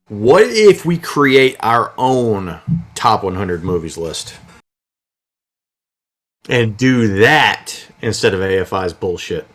What if we create our own top 100 movies list and do that instead of AFI's bullshit?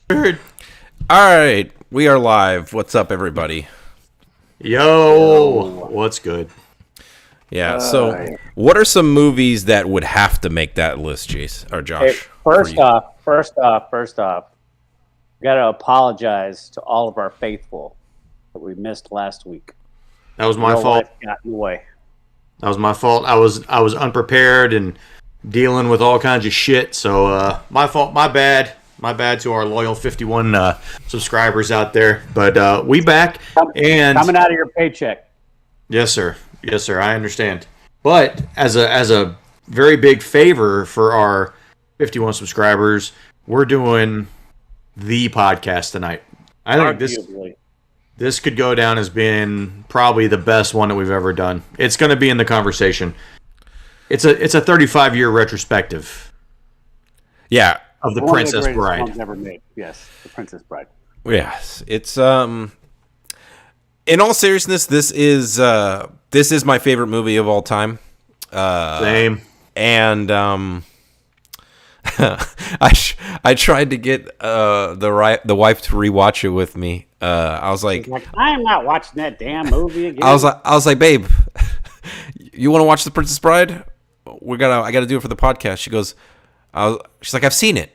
All right, we are live. What's up, everybody? Yo, what's good? Yeah, so what are some movies that would have to make that list, Jace or Josh? Hey, first off, got to apologize to all of our faithful that we missed last week. That was my fault. Life got in the way. That was my fault. I was unprepared and dealing with all kinds of shit. So my fault. My bad. My bad to our loyal 51 subscribers out there. But we back and coming out of your paycheck. Yes, sir. Yes, sir. I understand. But as a very big favor for our 51 subscribers, we're doing the podcast tonight. I think this could go down as being probably the best one that we've ever done. It's going to be in the conversation. It's a 35-year retrospective. Yeah, of the Princess Bride. Films ever made. Yes, the Princess Bride. Yes, it's in all seriousness, this is my favorite movie of all time. Same. And I tried to get the wife to rewatch it with me. I was like, I'm not watching that damn movie again. I was like, babe, you want to watch The Princess Bride? I got to do it for the podcast. She goes, she's like, I've seen it.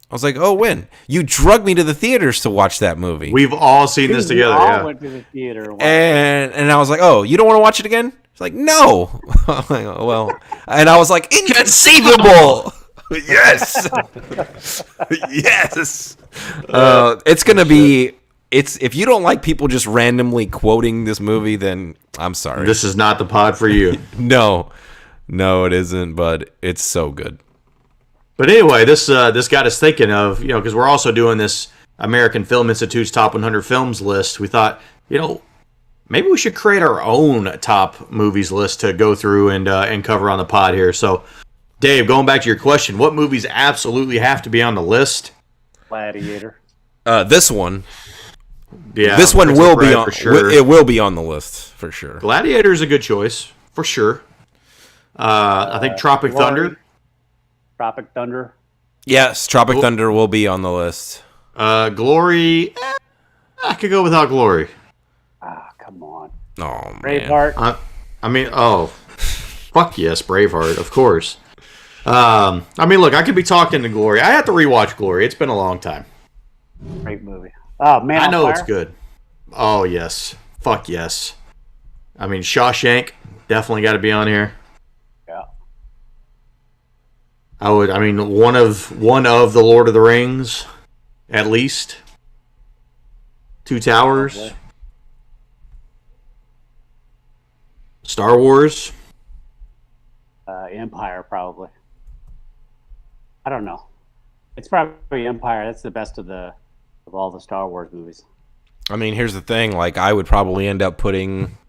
I was like, oh, when? You drugged me to the theaters to watch that movie. We've all seen this together. We all went to the theater. And I was like, oh, you don't want to watch it again? She's like, no. I'm like, oh, well, and I was like, inconceivable. Yes. Yes. It's going to be, if you don't like people just randomly quoting this movie, then I'm sorry. This is not the pod for you. No, it isn't, but it's so good. But anyway, this got us thinking of, because we're also doing this American Film Institute's Top 100 Films list. We thought, maybe we should create our own top movies list to go through and cover on the pod here. So, Dave, going back to your question, what movies absolutely have to be on the list? Gladiator. This one. Yeah, this one will be on. For sure. It will be on the list for sure. Gladiator is a good choice for sure. I think Tropic Thunder. Tropic Thunder. Yes, Tropic Thunder will be on the list. Glory. I could go without Glory. Come on. Oh, Braveheart. Fuck yes, Braveheart, of course. Look, I could be talking to Glory. I have to rewatch Glory. It's been a long time. Great movie. Oh, man, I know it's good. Oh, yes. Fuck yes. Shawshank definitely got to be on here. Yeah. One of the Lord of the Rings, at least. Two Towers. Probably. Star Wars. Empire, probably. I don't know. It's probably Empire. That's the best of all the Star Wars movies. Here's the thing. Like, I would probably end up putting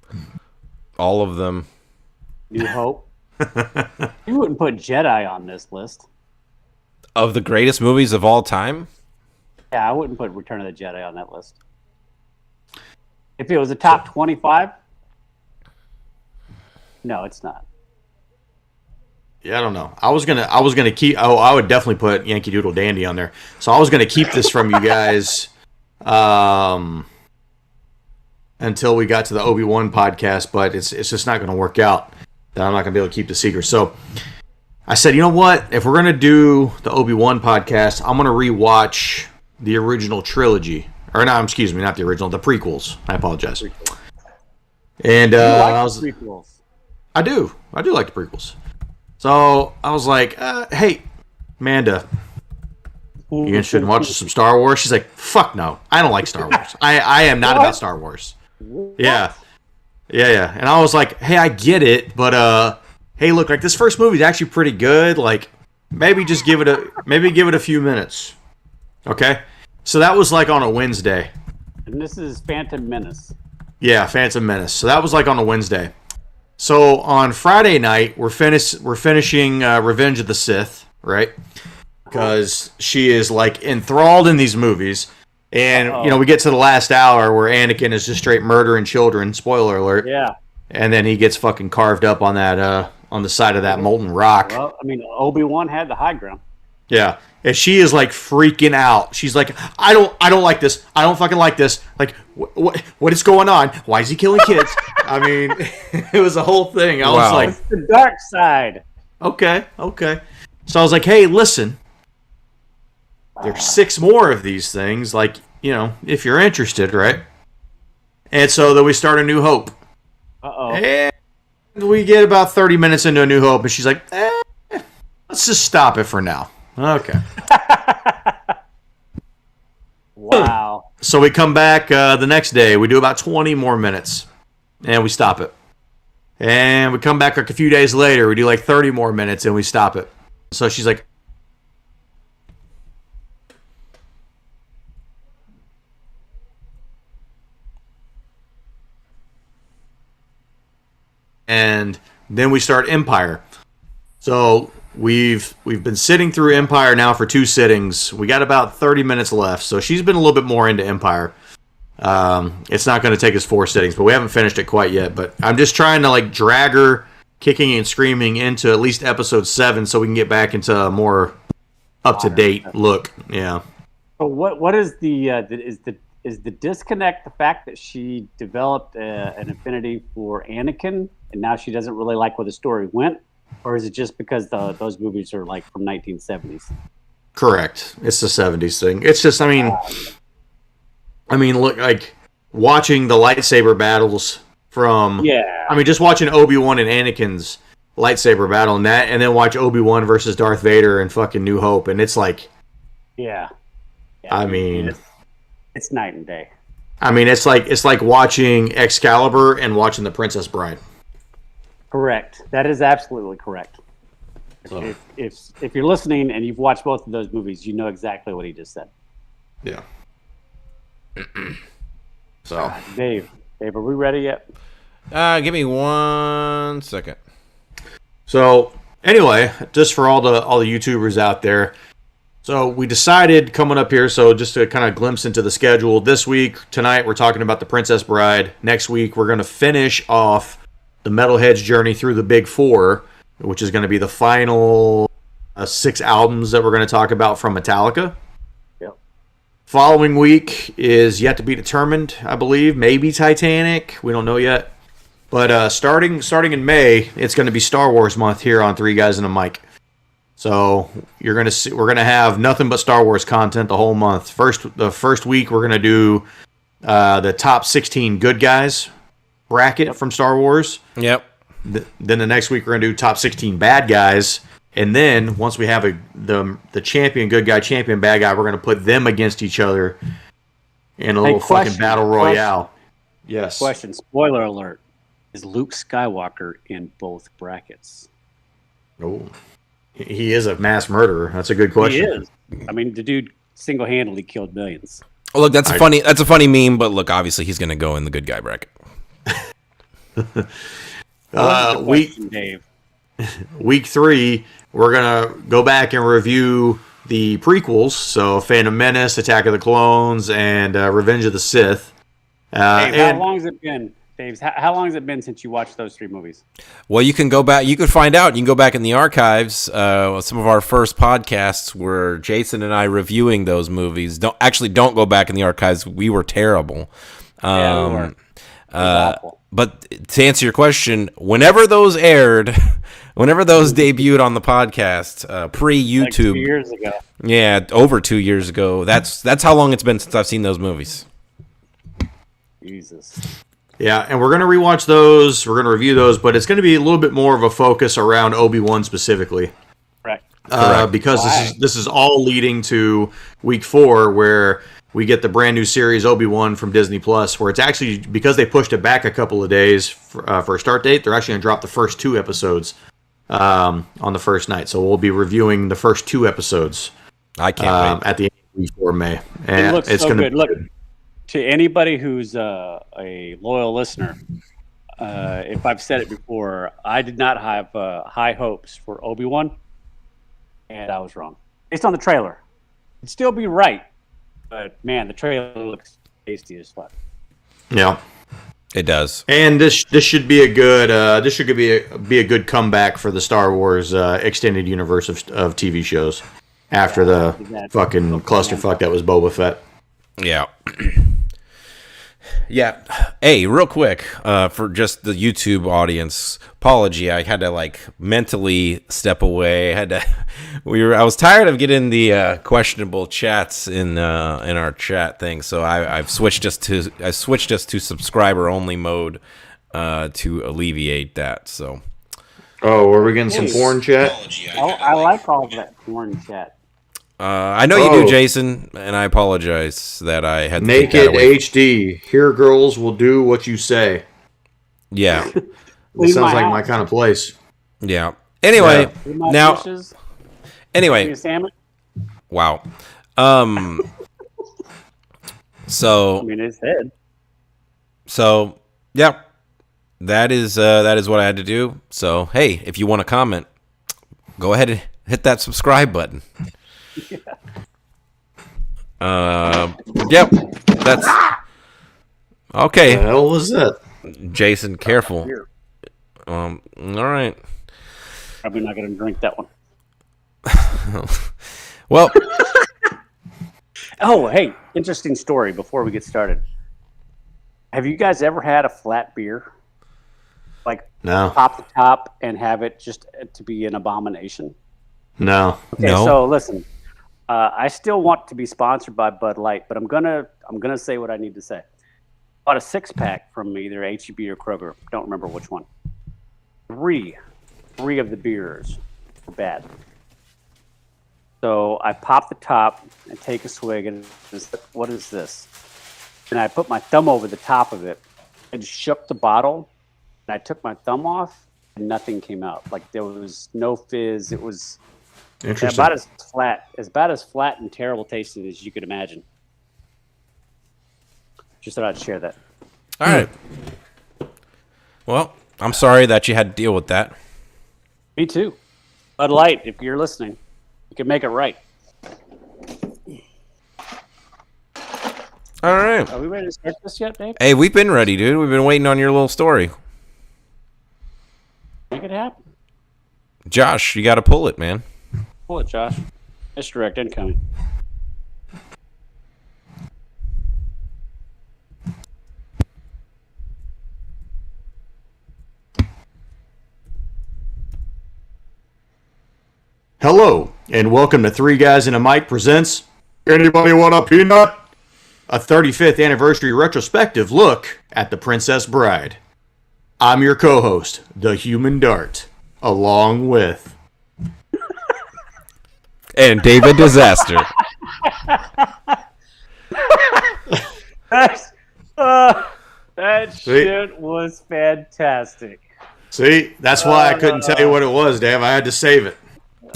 all of them. New Hope. You wouldn't put Jedi on this list. Of the greatest movies of all time? Yeah, I wouldn't put Return of the Jedi on that list. If it was a top 25, no, it's not. Yeah, I don't know. I was gonna keep. Oh, I would definitely put Yankee Doodle Dandy on there. So I was gonna keep this from you guys, until we got to the Obi-Wan podcast. But it's just not gonna work out. That I'm not gonna be able to keep the secret. So I said, you know what? If we're gonna do the Obi-Wan podcast, I'm gonna rewatch the original trilogy. Or no, excuse me, not the original, the prequels. I apologize. And prequels. I do like the prequels. So I was like, hey, Amanda, you interested in watching some Star Wars? She's like, fuck no, I don't like Star Wars. I am not about Star Wars. Yeah. And I was like, hey, I get it, but hey, look, like this first movie is actually pretty good. Like, maybe just give it a few minutes. Okay. So that was like on a Wednesday. And this is Phantom Menace. Yeah, Phantom Menace. So that was like on a Wednesday. So on Friday night, we're finishing Revenge of the Sith, right? Because she is like enthralled in these movies, and we get to the last hour where Anakin is just straight murdering children. Spoiler alert. Yeah. And then he gets fucking carved up on that on the side of that molten rock. Well, Obi-Wan had the high ground. Yeah, And she is like freaking out. She's like, I don't like this. I don't fucking like this. Like, what is going on? Why is he killing kids? I mean, it was a whole thing. I was like, it's the dark side. Okay. So I was like, hey, listen, there's 6 more of these things. Like, if you're interested, right? And so then we start A New Hope. And we get about 30 minutes into A New Hope, and she's like, let's just stop it for now. Okay. Wow. So we come back the next day. We do about 20 more minutes, and we stop it. And we come back like a few days later. We do like 30 more minutes, and we stop it. So she's like, and then we start Empire. So we've been sitting through Empire now for 2 sittings. We got about 30 minutes left. So she's been a little bit more into Empire. It's not going to take us 4 sittings, but we haven't finished it quite yet. But I'm just trying to like drag her kicking and screaming into at least episode 7 so we can get back into a more up-to-date look. Yeah. But what is is the disconnect the fact that she developed an affinity for Anakin and now she doesn't really like where the story went? Or is it just because those movies are like from 1970s? Correct. It's the 70s thing. It's just, I mean, look, like watching the lightsaber battles from, just watching Obi-Wan and Anakin's lightsaber battle and then watch Obi-Wan versus Darth Vader and fucking New Hope, and it's like, I mean, it's night and day. I mean, it's like watching Excalibur and watching The Princess Bride. Correct. That is absolutely correct. So. If you're listening and you've watched both of those movies, you know exactly what he just said. Yeah. So, Dave, are we ready yet? Give me 1 second. So, anyway, just for all the YouTubers out there, so we decided coming up here, so just to kind of glimpse into the schedule, this week, tonight, we're talking about The Princess Bride. Next week, we're going to finish off the Metalhead's journey through the Big Four, which is going to be the final 6 albums that we're going to talk about from Metallica. Yep. Following week is yet to be determined, I believe. Maybe Titanic. We don't know yet. But starting in May, it's going to be Star Wars month here on Three Guys and a Mic. So we're going to have nothing but Star Wars content the whole month. The first week we're going to do the top 16 good guys bracket from Star Wars. Yep. Then the next week we're going to do top 16 bad guys. And then once we have the champion good guy, champion bad guy, we're going to put them against each other in a little fucking battle royale. Yes. Question. Spoiler alert. Is Luke Skywalker in both brackets? Oh, he is a mass murderer. That's a good question. He is. I mean, the dude single-handedly killed millions. Oh, look, that's a funny meme, but look, obviously he's going to go in the good guy bracket. Week 3, we're gonna go back and review the prequels, so Phantom Menace, Attack of the Clones, and Revenge of the Sith. Dave, how long has it been? Dave, how long has it been since you watched those 3 movies? Well, you can go back. You could find out. You can go back in the archives. Some of our first podcasts were Jason and I reviewing those movies. Don't go back in the archives. We were terrible. We were. But to answer your question, whenever those aired, whenever those debuted on the podcast, pre-YouTube, like 2 years ago. Yeah, over 2 years ago. That's how long it's been since I've seen those movies. Jesus. Yeah, and we're going to rewatch those. We're going to review those, but it's going to be a little bit more of a focus around Obi-Wan specifically. Correct. Because this is all leading to week 4, where we get the brand new series Obi-Wan from Disney Plus, where it's actually, because they pushed it back a couple of days for a start date, they're actually going to drop the first 2 episodes on the first night. So we'll be reviewing the first 2 episodes. I can't wait. At the end of week 4 May. And it looks it's so gonna good. Look, to anybody who's a loyal listener, if I've said it before, I did not have high hopes for Obi-Wan, and I was wrong. Based on the trailer. It'd still be right. But man, the trailer looks tasty as fuck. Yeah, it does. And this should be a good be a good comeback for the Star Wars extended universe of TV shows. after the fucking clusterfuck that was Boba Fett. Yeah. Yeah. Hey, real quick, for just the YouTube audience, apology. I had to like mentally step away. I was tired of getting the questionable chats in our chat thing, so I switched us to subscriber only mode to alleviate that. So. Oh, were we getting some porn chat? I like all that porn chat. I know you do, Jason, and I apologize that I had to Naked take that away. HD. Here, girls will do what you say. Yeah. This sounds like my kind of place. Yeah. Anyway, now. Dishes, anyway. Wow. So. I mean, his head. So, yeah. That is what I had to do. So, hey, if you want to comment, go ahead and hit that subscribe button. Yep. That's okay. What the hell was that? Jason, careful. All right. Probably not going to drink that one. Well. Oh, hey, interesting story before we get started. Have you guys ever had a flat beer? Like, no. Pop the top and have it just to be an abomination? No. Okay, no. So listen, I still want to be sponsored by Bud Light, but I'm gonna say what I need to say. Bought a 6-pack from either H-E-B or Kroger. Don't remember which one. Three of the beers were bad. So I pop the top and take a swig, and what is this? And I put my thumb over the top of it and shook the bottle. And I took my thumb off, and nothing came out. Like there was no fizz. It was about as flat and terrible tasting as you could imagine. Just thought I'd share that. All right. Well, I'm sorry that you had to deal with that. Me too. Bud Light, if you're listening, you can make it right. All right. Are we ready to start this yet, Dave? Hey, we've been ready, dude. We've been waiting on your little story. Make it happen. Josh, you got to pull it, man. Pull it, Josh. Misdirect incoming. Hello, and welcome to Three Guys and a Mic presents Anybody Want a Peanut? A 35th anniversary retrospective look at The Princess Bride. I'm your co-host, The Human Dart, along with... And David Disaster. That shit was fantastic. See, that's why I couldn't tell you what it was, Dave. I had to save it.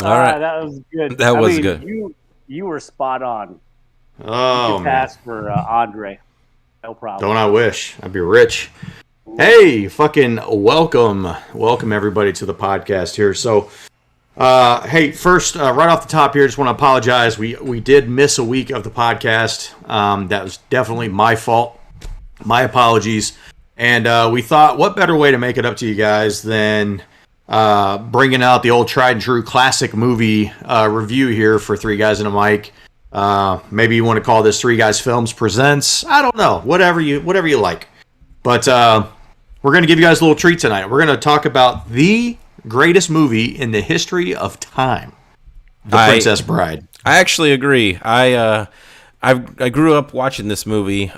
All right. That was good. That was good. You were spot on. Oh, you pass for Andre. No problem. Don't I wish? I'd be rich. Hey, fucking welcome everybody to the podcast here. So, hey, first, right off the top here, just want to apologize. We did miss a week of the podcast. That was definitely my fault. My apologies. And we thought, what better way to make it up to you guys than bringing out the old tried and true classic movie review here for Three Guys and a Mic. Maybe you want to call this Three Guys Films Presents. I don't know. Whatever you like. But we're going to give you guys a little treat tonight. We're going to talk about the greatest movie in the history of time, The Princess Bride. I actually agree. I grew up watching this movie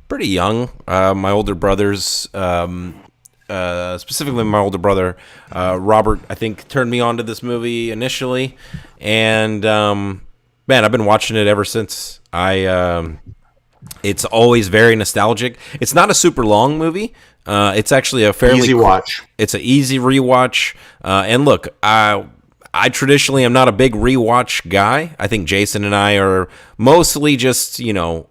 pretty young. My older brothers, specifically my older brother, Robert, I think, turned me on to this movie initially. And, man, I've been watching it ever since. It's always very nostalgic. It's not a super long movie. It's actually a fairly easy watch. It's an easy rewatch. And look, I traditionally am not a big rewatch guy. I think Jason and I are mostly just, for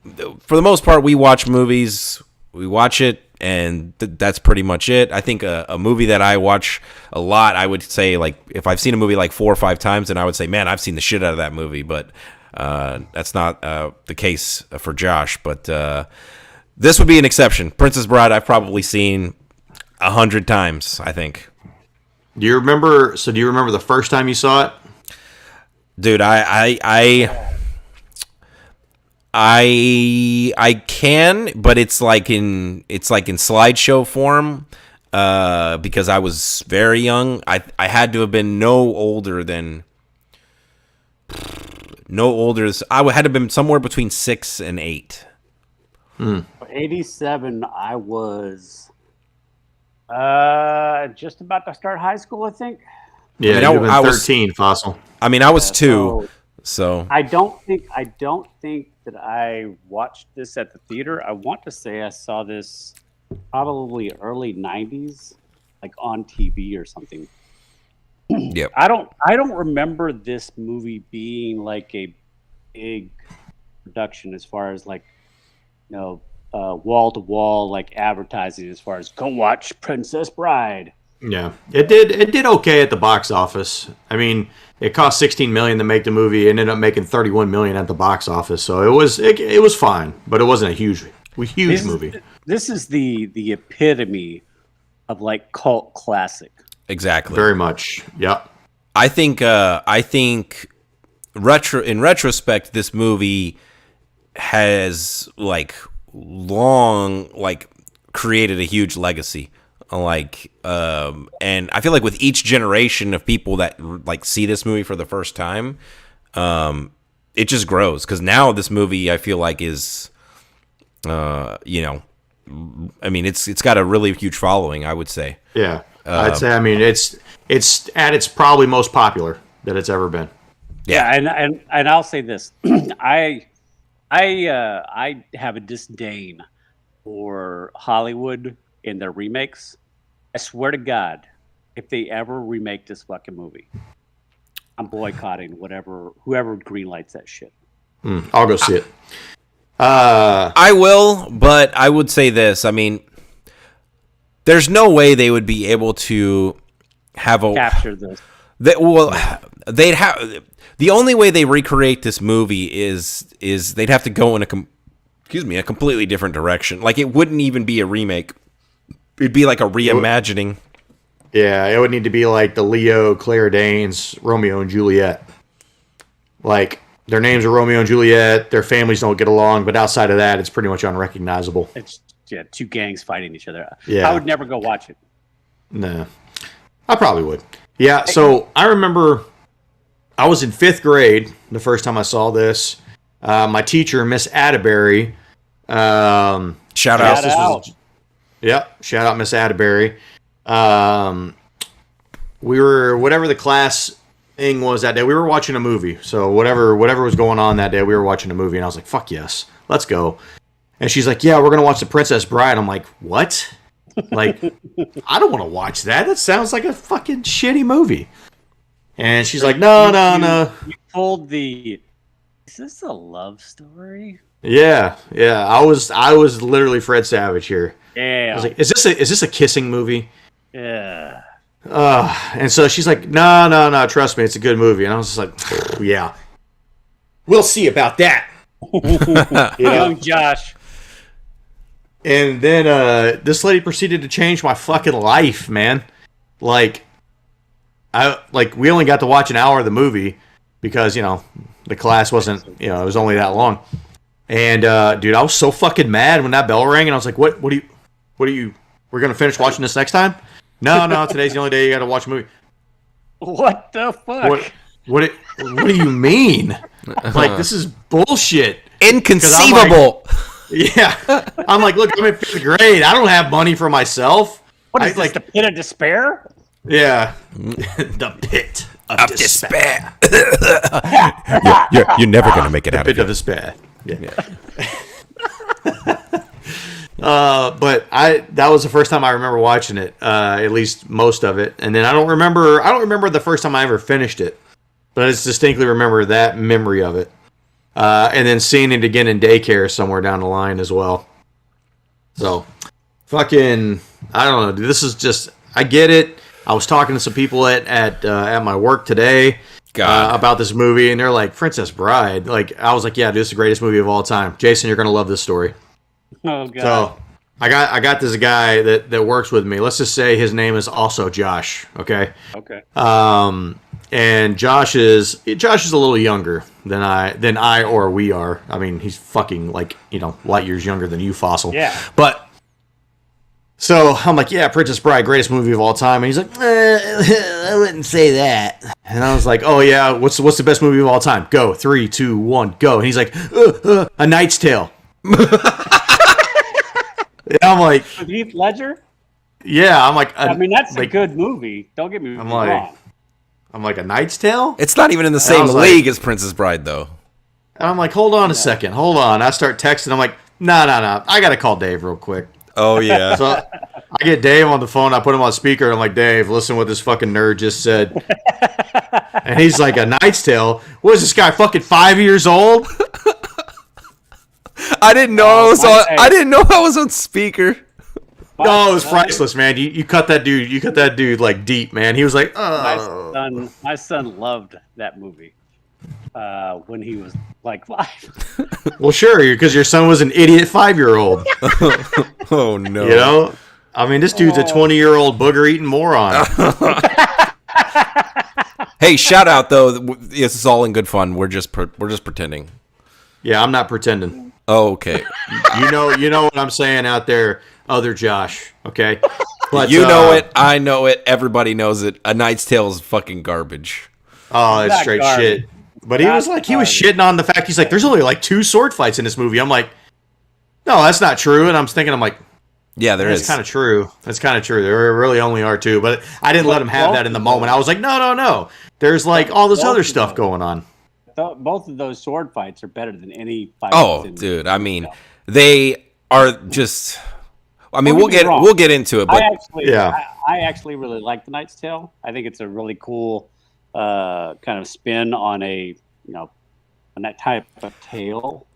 the most part, we watch movies, we watch it, and that's pretty much it. I think a movie that I watch a lot, I would say, like, if I've seen a movie like 4 or 5 times, then I would say, man, I've seen the shit out of that movie. But that's not the case for Josh. But this would be an exception. Princess Bride, I've probably seen 100 times, I think. Do you remember the first time you saw it? Dude, I can, but it's like in slideshow form. Because I was very young. I had to have been no older. I had to have been somewhere between 6 and 8. 87, I was just about to start high school, I think. Yeah, I mean, you've been 13, Fossil. I mean, I was 2, so I don't think that I watched this at the theater. I want to say I saw this probably early 90s, like on TV or something. yep. I don't remember this movie being like a big production as far as like, wall to wall like advertising as far as go watch Princess Bride. Yeah, it did okay at the box office. I mean, it cost $16 million to make the movie. It ended up making $31 million at the box office, so it was fine, but it wasn't a huge movie. This is the epitome of like cult classic. Exactly. Very much. Yep. I think in retrospect, this movie has like long created a huge legacy. And I feel like with each generation of people that like see this movie for the first time, it just grows, because now this movie I feel like is, I mean, it's got a really huge following, I would say. Yeah, I'd say. I mean, it's at its probably most popular that it's ever been. Yeah, and I'll say this, I have a disdain for Hollywood in their remakes. I swear to God, if they ever remake this fucking movie, I'm boycotting whoever greenlights that shit. I'll go see it. I will, but I would say this. I mean, there's no way they would be able to have capture this. They'd have, the only way they recreate this movie is they'd have to go in a completely different direction. Like, it wouldn't even be a remake. It'd be like a reimagining. Yeah, it would need to be like the Leo, Claire Danes, Romeo and Juliet. Like, their names are Romeo and Juliet, their families don't get along, but outside of that, it's pretty much unrecognizable. It's two gangs fighting each other. Yeah. I would never go watch it. No. I probably would. Yeah, so I remember I was in 5th grade the first time I saw this. My teacher, Miss Atterbury, Shout out. Yep, shout out Miss Atterbury. We were, whatever the class thing was that day, we were watching a movie. So whatever was going on that day, we were watching a movie, and I was like, fuck yes, let's go. And she's like, yeah, we're going to watch The Princess Bride. I'm like, what? Like, I don't want to watch that. That sounds like a fucking shitty movie. And she's like, no. You told is this a love story? Yeah. I was literally Fred Savage here. Yeah. I was like, is this a kissing movie? Yeah. And so she's like, no, trust me, it's a good movie. And I was just like, yeah, we'll see about that. Young Josh. And then this lady proceeded to change my fucking life, man. Like, we only got to watch an hour of the movie because, the class wasn't, it was only that long. And dude, I was so fucking mad when that bell rang, and I was like, what do you we're gonna finish watching this next time? No, today's the only day you gotta watch a movie. What the fuck? What do you mean? Like, this is bullshit. Inconceivable. I'm like, look, I'm in 5th grade. I don't have money for myself. What is this, the pit of despair? Yeah. The pit of despair. You're never going to make it out of it. Pit of despair. Yeah. But that was the first time I remember watching it, at least most of it. And then I don't remember the first time I ever finished it, but I just distinctly remember that memory of it. And then seeing it again in daycare somewhere down the line as well. So, fucking, I don't know, dude, this is just, I get it. I was talking to some people at my work today about this movie, and they're like, Princess Bride. Like, I was like, yeah, this is the greatest movie of all time. Jason, you're going to love this story. Oh, God. So, I got this guy that works with me. Let's just say his name is also Josh, okay? Okay. and Josh is a little younger than I or we are. I mean, he's fucking like, light years younger than you, Fossil. Yeah. But so I'm like, yeah, Princess Bride, greatest movie of all time. And he's like, I wouldn't say that. And I was like, oh yeah, what's the best movie of all time? Go, 3, 2, 1, go. And he's like, A Knight's Tale. And I'm like, With Heath Ledger? yeah, I'm like, I mean, that's a good movie. Don't get me wrong. I'm like, A Knight's Tale? It's not even in the same league as Princess Bride, though. And I'm like, hold on a second. Hold on. I start texting. I'm like, no. I got to call Dave real quick. Oh, yeah. So I get Dave on the phone. I put him on speaker. I'm like, Dave, listen what this fucking nerd just said. And he's like, A Knight's Tale? What is this guy, fucking 5 years old? I didn't know I didn't know I was on speaker. No, it was priceless, man. You cut that dude. You cut that dude like deep, man. He was like, oh. My son loved that movie when he was like 5. Well, sure, because your son was an idiot 5-year-old. Oh no. I mean, this dude's a 20-year-old booger-eating moron. Hey, shout out though. This is all in good fun. We're just pretending. Yeah, I'm not pretending. Oh, okay. You know what I'm saying out there, other Josh. Okay, but you know it. I know it. Everybody knows it. A Knight's Tale is fucking garbage. Oh, it's straight shit. But he was shitting on the fact. He's like, there's only like 2 sword fights in this movie. I'm like, no, that's not true. And I'm like, yeah, there is. That's kind of true. That's kind of true. There really only are 2. But I didn't let him have that in the moment. I was like, no. There's like all this other stuff going on. Both of those sword fights are better than any fight. Oh, dude. I mean, they are just. I mean, we'll get into it. But I actually really like The Knight's Tale. I think it's a really cool kind of spin on on that type of tale.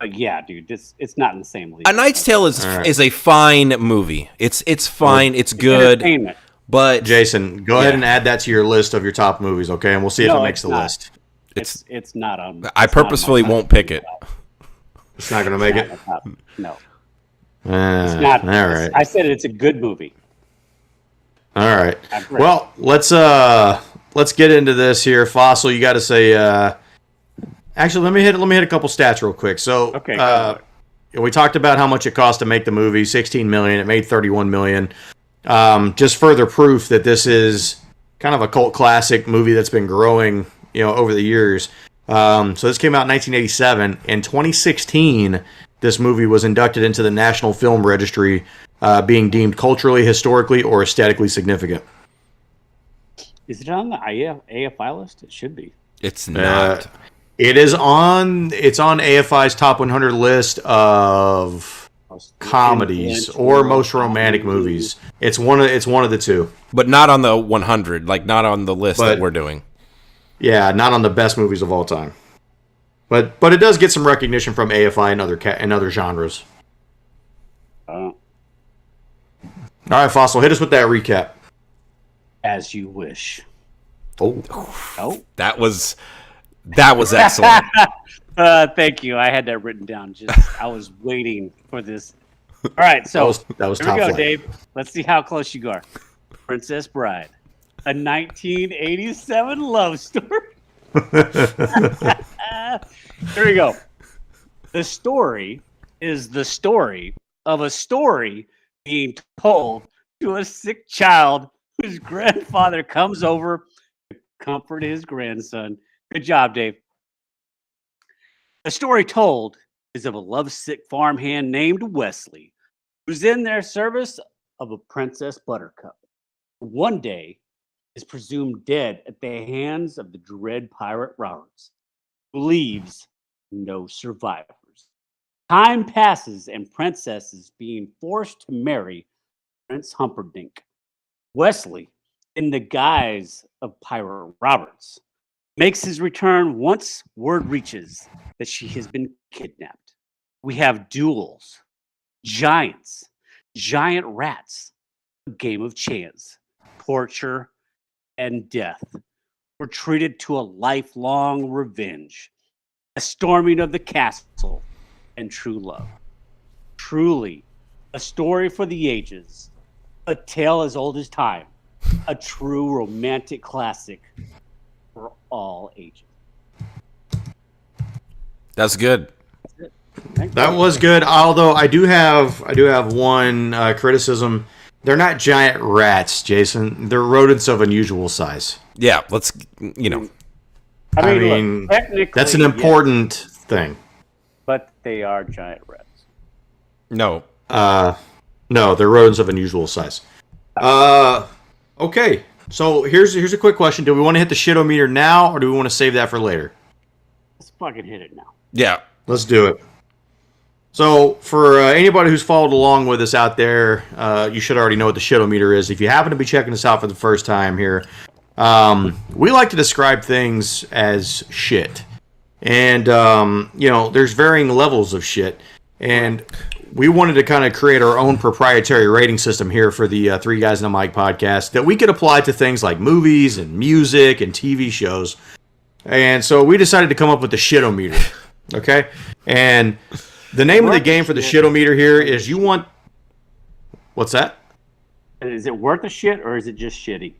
But yeah, dude, it's not in the same league. A Knight's Tale is a fine movie. It's fine. It's good. Entertainment. But Jason, go ahead and add that to your list of your top movies, okay? And we'll see if it makes the list. It's not on. I purposefully won't pick it. It's not going to make it? No. It's not. All right. I said it's a good movie. All right. Well, let's get into this here. Fossil, you got to say. Actually, let me hit a couple stats real quick. So, okay. We talked about how much it cost to make the movie, $16 million. It made $31 million. Just further proof that this is kind of a cult classic movie that's been growing, over the years. So this came out in 1987. In 2016, this movie was inducted into the National Film Registry, being deemed culturally, historically, or aesthetically significant. Is it on the AFI list? It should be. It's not. It is on. It's on AFI's top 100 list of comedies or most romantic movies. It's one of the 2, but not on the 100. Like not on the list that we're doing. Yeah, not on the best movies of all time. But it does get some recognition from AFI and other genres. All right, Fossil, hit us with that recap. As you wish. Oh, that was excellent. Thank you. I had that written down. I was waiting for this. All right, so that was here we go, flight. Dave. Let's see how close you are. Princess Bride, a 1987 love story. Here we go. The story is the story of a story being told to a sick child whose grandfather comes over to comfort his grandson. Good job, Dave. The story told is of a lovesick farmhand named Wesley, who's in their service of a Princess Buttercup. One day is presumed dead at the hands of the dread pirate Roberts, who leaves no survivors. Time passes and Princess is being forced to marry Prince Humperdinck. Wesley, in the guise of Pirate Roberts, makes his return once word reaches that she has been kidnapped. We have duels, giants, giant rats, a game of chance, torture, and death. We're treated to a lifelong revenge, a storming of the castle, and true love. Truly, a story for the ages, a tale as old as time, a true romantic classic. all ages. That's good. That was good. Although I do have one criticism. They're not giant rats, Jason. They're rodents of unusual size. Yeah, let's, you know. I mean, look, technically, that's an important thing. But they are giant rats. No. No, they're rodents of unusual size. Okay. So here's a quick question. Do we want to hit the shitometer now, or do we want to save that for later? Let's fucking hit it now. Yeah. Let's do it. So for anybody who's followed along with us out there, you should already know what the shitometer is. If you happen to be checking us out for the first time here, we like to describe things as shit. And, there's varying levels of shit. And we wanted to kind of create our own proprietary rating system here for the Three Guys and a Mic podcast that we could apply to things like movies and music and TV shows. And so we decided to come up with the shitometer. Okay? And the name of the game for the shitometer here is you want... What's that? Is it worth a shit or is it just shitty?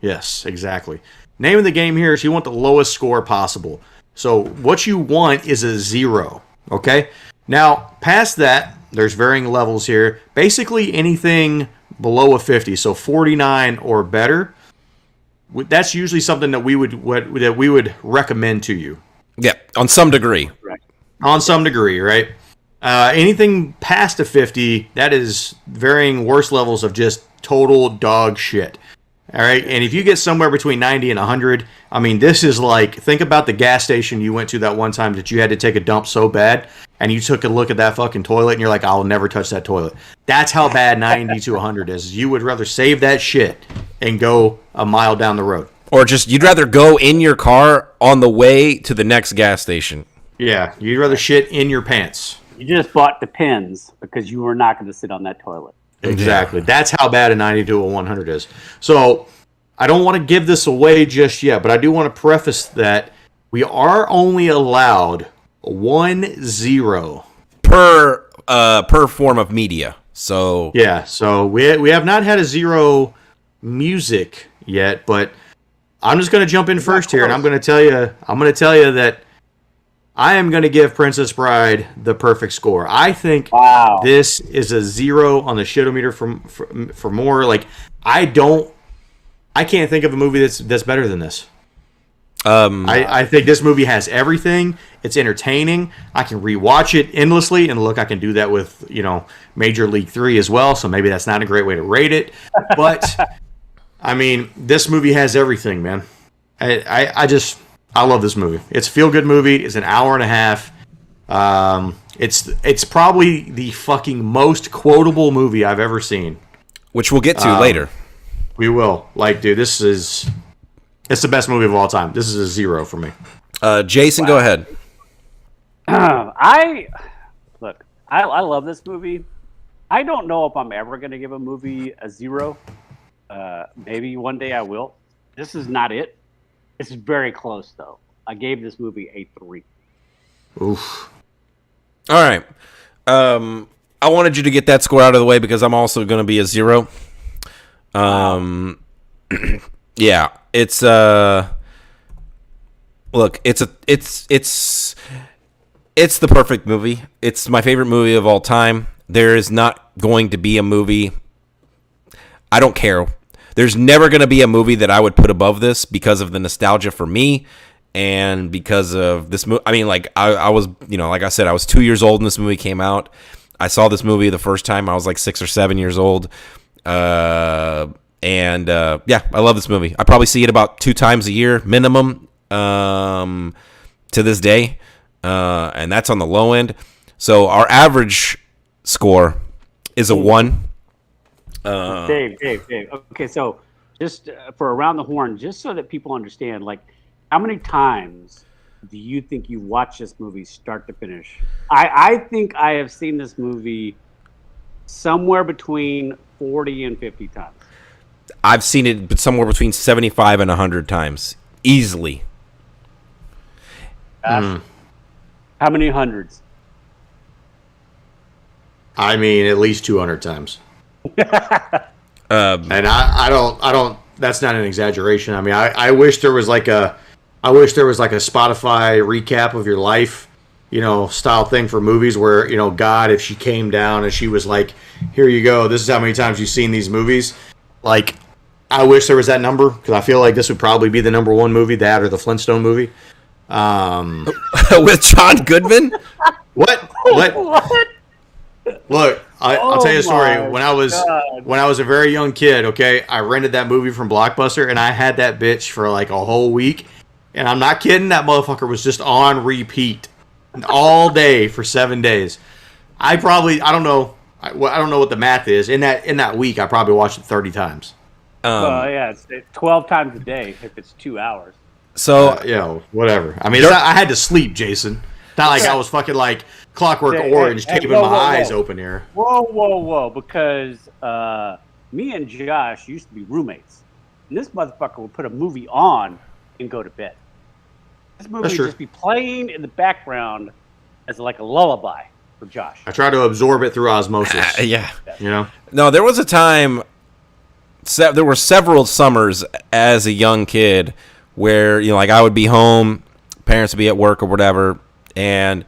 Yes, exactly. Name of the game here is you want the lowest score possible. So what you want is a 0. Okay? Now, past that, there's varying levels here. Basically anything below a 50, so 49 or better, that's usually something that we would recommend to you. Yeah, on some degree. Right. On some degree, right? Anything past a 50, that is varying worse levels of just total dog shit. All right, and if you get somewhere between 90 and 100, I mean, this is like, think about the gas station you went to that one time that you had to take a dump so bad, and you took a look at that fucking toilet, and you're like, I'll never touch that toilet. That's how bad 90 to 100 is. You would rather save that shit and go a mile down the road. Or just, you'd rather go in your car on the way to the next gas station. Yeah, you'd rather shit in your pants. You just bought the pins because you were not going to sit on that toilet. Exactly. That's how bad a 90 to a 100 is. So I don't want to give this away just yet, but I do want to preface that we are only allowed 1 0 per form of media. So yeah, so we have not had a 0 music yet, but I'm just going to jump in first here, and I'm going to tell you that I am going to give Princess Bride the perfect score. I think this is a 0 on the shitometer for more. Like, I can't think of a movie that's better than this. I think this movie has everything. It's entertaining. I can rewatch it endlessly, and look, I can do that with Major League 3 as well. So maybe that's not a great way to rate it, but I mean, this movie has everything, man. I love this movie. It's a feel-good movie. It's an hour and a half. It's probably the fucking most quotable movie I've ever seen. Which we'll get to later. We will. Like, dude, it's the best movie of all time. This is a 0 for me. Jason, go ahead. I love this movie. I don't know if I'm ever going to give a movie a 0. Maybe one day I will. This is not it. It's very close, though. I gave this movie a 3. Oof. All right. I wanted you to get that score out of the way because I'm also going to be a 0. Yeah, it's look, it's the perfect movie. It's my favorite movie of all time. There is not going to be a movie. I don't care. There's never going to be a movie that I would put above this because of the nostalgia for me and because of this movie. I mean, like, I was, like I said, I was 2 years old when this movie came out. I saw this movie the first time. I was like 6 or 7 years old. Yeah, I love this movie. I probably see it about 2 times a year minimum to this day. And that's on the low end. So our average score is a 1. Dave. Okay, so just for Around the Horn, just so that people understand, like, how many times do you think you watch this movie start to finish? I think I have seen this movie somewhere between 40 and 50 times. I've seen it somewhere between 75 and 100 times, easily. How many hundreds? I mean, at least 200 times. And I don't. That's not an exaggeration. I mean, I wish there was like a I wish there was like a Spotify recap of your life, style thing for movies where, God, if she came down and she was like, here you go, this is how many times you've seen these movies. Like, I wish there was that number because I feel like this would probably be the number one movie, that or the Flintstone movie. With John Goodman? What? Look, I'll tell you a story. When I was a very young kid, okay, I rented that movie from Blockbuster and I had that bitch for like a whole week. And I'm not kidding, that motherfucker was just on repeat all day for 7 days. I don't know what the math is. In that week, I probably watched it 30 times. It's 12 times a day if it's 2 hours. So, whatever. I mean, I had to sleep, Jason. Not like I was fucking like Clockwork Orange taping my eyes open here. Whoa. Because me and Josh used to be roommates. And this motherfucker would put a movie on and go to bed. This movie would just be playing in the background as like a lullaby for Josh. I try to absorb it through osmosis. Yeah. No, there was a time, there were several summers as a young kid where, like I would be home, parents would be at work or whatever, and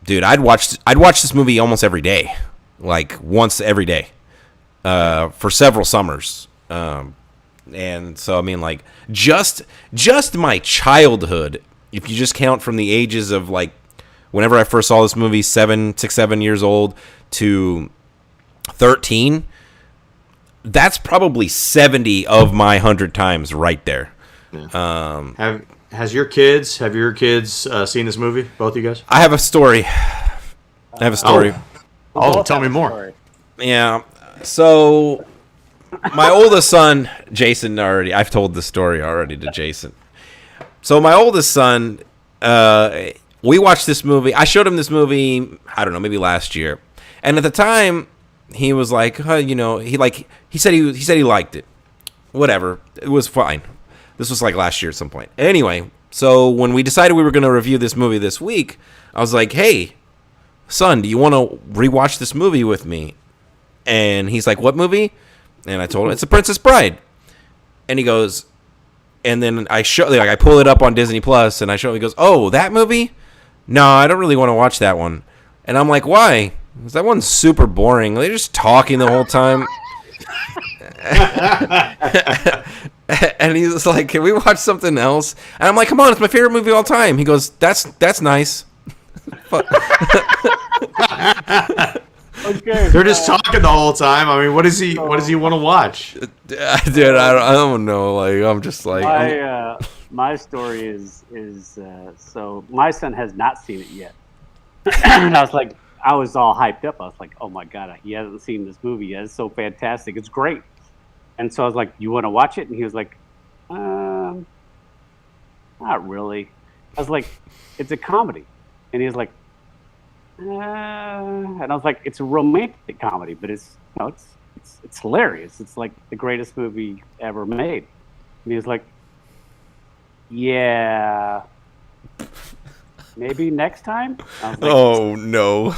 dude, I'd watch this movie almost every day, like once every day, for several summers. And so, I mean, like, just my childhood, if you just count from the ages of, like, whenever I first saw this movie, 7 years old to 13, that's probably 70 of my 100 times right there. Yeah. Have your kids seen this movie, both of you guys? I have a story. Tell me more. Yeah. So my oldest son, Jason, I've told the story already to Jason. So my oldest son, we watched this movie. I showed him this movie, I don't know, maybe last year. And at the time, he was like, he said he liked it. Whatever. It was fine. This was like last year at some point. Anyway, so when we decided we were going to review this movie this week, I was like, hey, son, do you want to rewatch this movie with me? And he's like, what movie? And I told him, it's The Princess Bride. And he goes, and then I pull it up on Disney Plus, and I show him, he goes, oh, that movie? No, I don't really want to watch that one. And I'm like, why? Because that one's super boring. They're just talking the whole time. And he's like, can we watch something else? And I'm like, come on, it's my favorite movie of all time. He goes, that's nice. Okay, they're just talking the whole time. I mean, what does he want to watch? Dude, I don't know. Like, I'm just like, my story is so my son has not seen it yet. And I was all hyped up. I was like, oh my God, he hasn't seen this movie yet. It's so fantastic. It's great. And so I was like, you want to watch it? And he was like, not really. I was like, it's a comedy. And he was like, and I was like, it's a romantic comedy, but it's hilarious. It's like the greatest movie ever made. And he was like, yeah, maybe next time. I was like, oh no.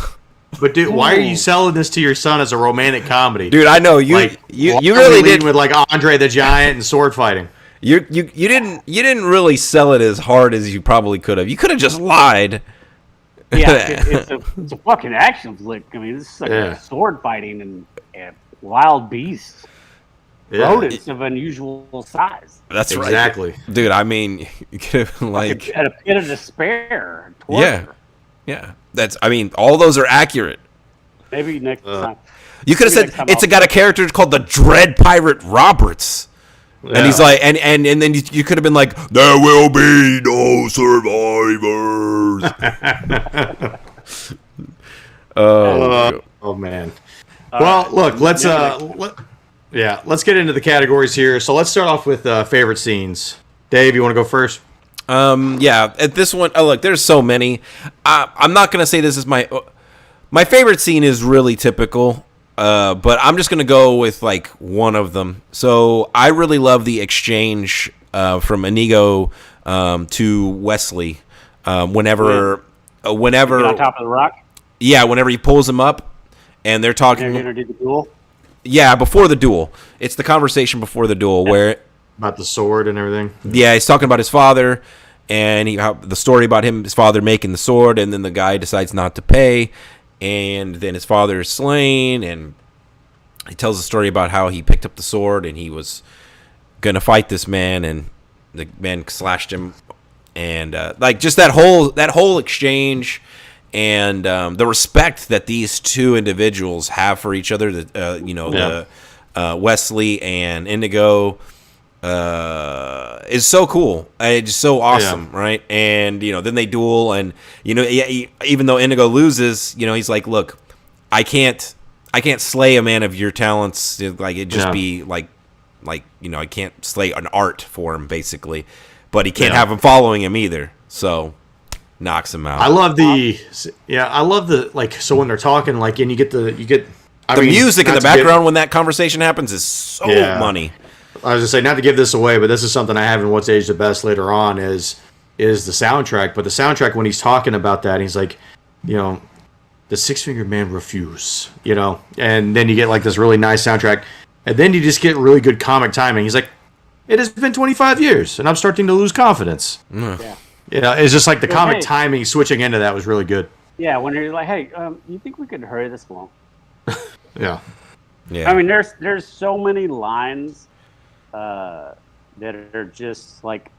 But dude, why are you selling this to your son as a romantic comedy? Dude, I know you really did with like Andre the Giant and sword fighting. You didn't really sell it as hard as you probably could have. You could have just lied. Yeah, it's a fucking action flick. I mean, this is like sword fighting and wild beasts, rodents of unusual size. That's right, exactly, dude. I mean, you could have like at a pit of despair. Yeah. That's. I mean, all those are accurate. Maybe next time. You could have said it's got a character called the Dread Pirate Roberts. Yeah. And he's like, and then you could have been like, there will be no survivors. Oh man. Well, look, let's get into the categories here. So let's start off with favorite scenes. Dave, you want to go first? At this one, look, there's so many. I'm not gonna say this is my favorite scene is really typical. But I'm just going to go with, like, one of them. So I really love the exchange from Inigo to Wesley whenever on top of the rock? Yeah, whenever he pulls him up and they're talking. They're going to do the duel? Yeah, before the duel. It's the conversation before the duel where... About the sword and everything? Yeah, he's talking about his father, and the story about his father making the sword, and then the guy decides not to pay, and then his father is slain, and he tells a story about how he picked up the sword and he was gonna fight this man, and the man slashed him, and like just that whole exchange, and the respect that these two individuals have for each other, the Wesley and Indigo, is so cool. It's so awesome, right? And then they duel, and even though Indigo loses, he's like, look, I can't slay a man of your talents. Like it just be like I can't slay an art for him, basically. But he can't have him following him either. So knocks him out. I love the like. So when they're talking, like, and you get the music in the background when that conversation happens is so money. I was gonna say, not to give this away, but this is something I have in What's Age the Best later on is the soundtrack. But the soundtrack, when he's talking about that, he's like, the six-fingered man refuse, and then you get like this really nice soundtrack, and then you just get really good comic timing. He's like, it has been 25 years, and I'm starting to lose confidence. Yeah. It's just like the comic timing switching into that was really good. Yeah, when you're like, hey, you think we could hurry this along? Yeah. I mean, there's so many lines that are just like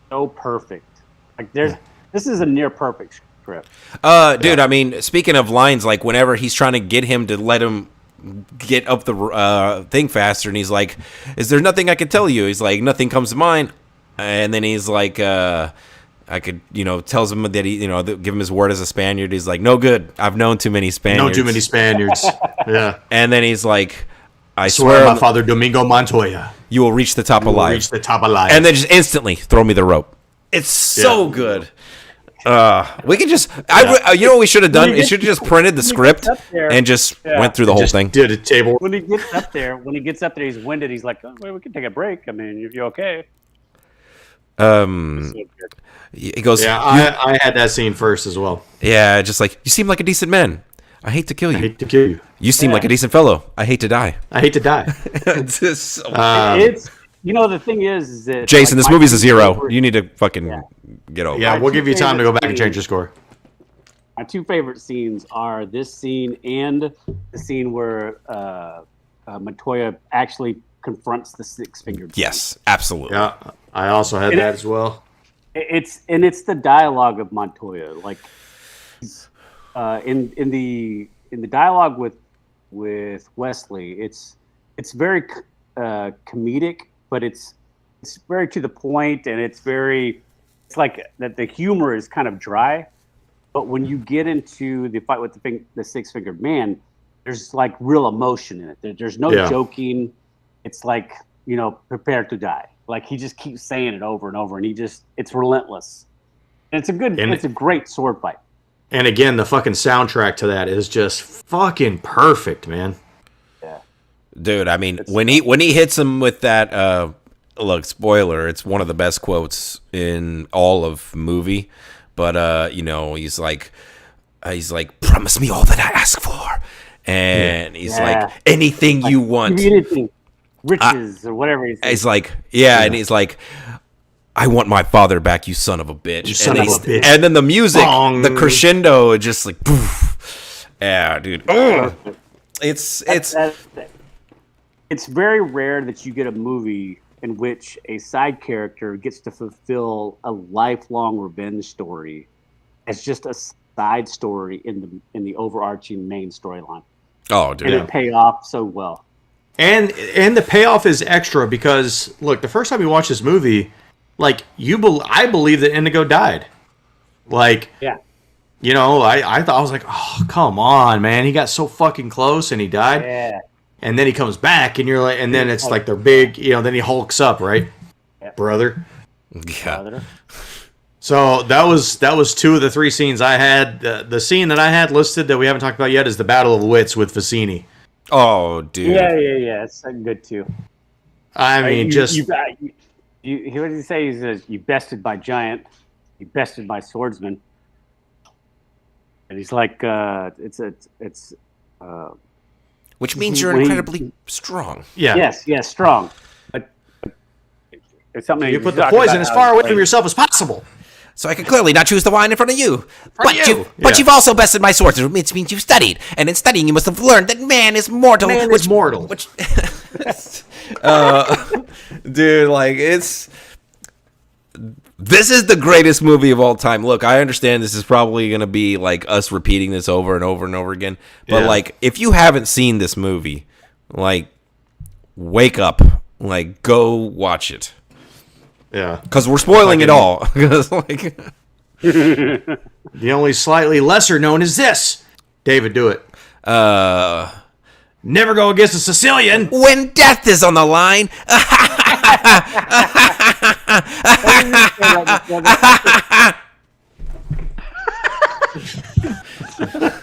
so perfect. Like this is a near perfect script. Dude, I mean, speaking of lines, like whenever he's trying to get him to let him get up the thing faster, and he's like, is there nothing I can tell you? He's like, nothing comes to mind. And then he's like, I could, tells him that he, give him his word as a Spaniard. He's like, no good. I've known too many Spaniards. Yeah. And then he's like, I swear my father, Domingo Montoya, you will reach the top alive. And then just instantly throw me the rope. It's so good. We could just, you know what we should have done? It should have just printed the script and just went through the whole thing. Did a table. When he gets up there, he's winded. He's like, oh, well, we can take a break. I mean, if you're okay. He goes, I had that scene first as well. Yeah, just like, you seem like a decent man. I hate to kill you. I hate to kill you. You seem like a decent fellow. I hate to die. I hate to die. It's just so it's the thing is that Jason, this movie's a 0. You need to fucking get over it. Yeah, we'll give you time to go back and change your score. My two favorite scenes are this scene and the scene where Montoya actually confronts the six-fingered. Yes, absolutely. Yeah, I also had that as well. It's the dialogue of Montoya, like in the dialogue with Wesley. It's very comedic, but it's very to the point, and it's like that the humor is kind of dry. But when you get into the fight with the six-fingered man, there's like real emotion in it. There's no joking. It's like, prepare to die. Like he just keeps saying it over and over, and it's relentless. And it's a great sword fight. And again, the fucking soundtrack to that is just fucking perfect, man. Yeah. Dude, I mean, when he hits him with that, look, spoiler, it's one of the best quotes in all of movie. But he's like, promise me all that I ask for, and he's like, anything you want, anything, riches or whatever. He's like, and he's like, I want my father back, you son of a bitch. And then the music, the crescendo, just like, poof. Yeah, dude. It's very rare that you get a movie in which a side character gets to fulfill a lifelong revenge story as just a side story in the overarching main storyline. Oh, dude. And it pay off so well. And the payoff is extra because, look, the first time you watch this movie, like, I believe that Indigo died. Like, I thought, I was like, oh, come on, man. He got so fucking close and he died. Yeah. And then he comes back, and you're like, and then it's like they're big, then he hulks up, right, brother? Yeah. Brother. So that was two of the three scenes I had. The scene that I had listed that we haven't talked about yet is the Battle of Wits with Facini. Oh, dude. Yeah. It's good too. I mean, what did he say? He says, "You bested my giant, you bested my swordsman," and he's like, "It's." Which means you're incredibly strong. Yeah. Yes, strong. But it's something you put the poison as far away from yourself as possible. So I can clearly not choose the wine in front of you. But Yeah. you've also bested my swords, which means you've studied. And in studying, you must have learned that man is mortal. Man is mortal. Which, dude, like, it's... This is the greatest movie of all time. Look, I understand this is probably going to be, like, us repeating this over and over and over again. But, like, if you haven't seen this movie, like, wake up. Like, go watch it. Yeah. Because we're spoiling it all. Like... The only slightly lesser known is this. David, do it. Never go against a Sicilian. When death is on the line.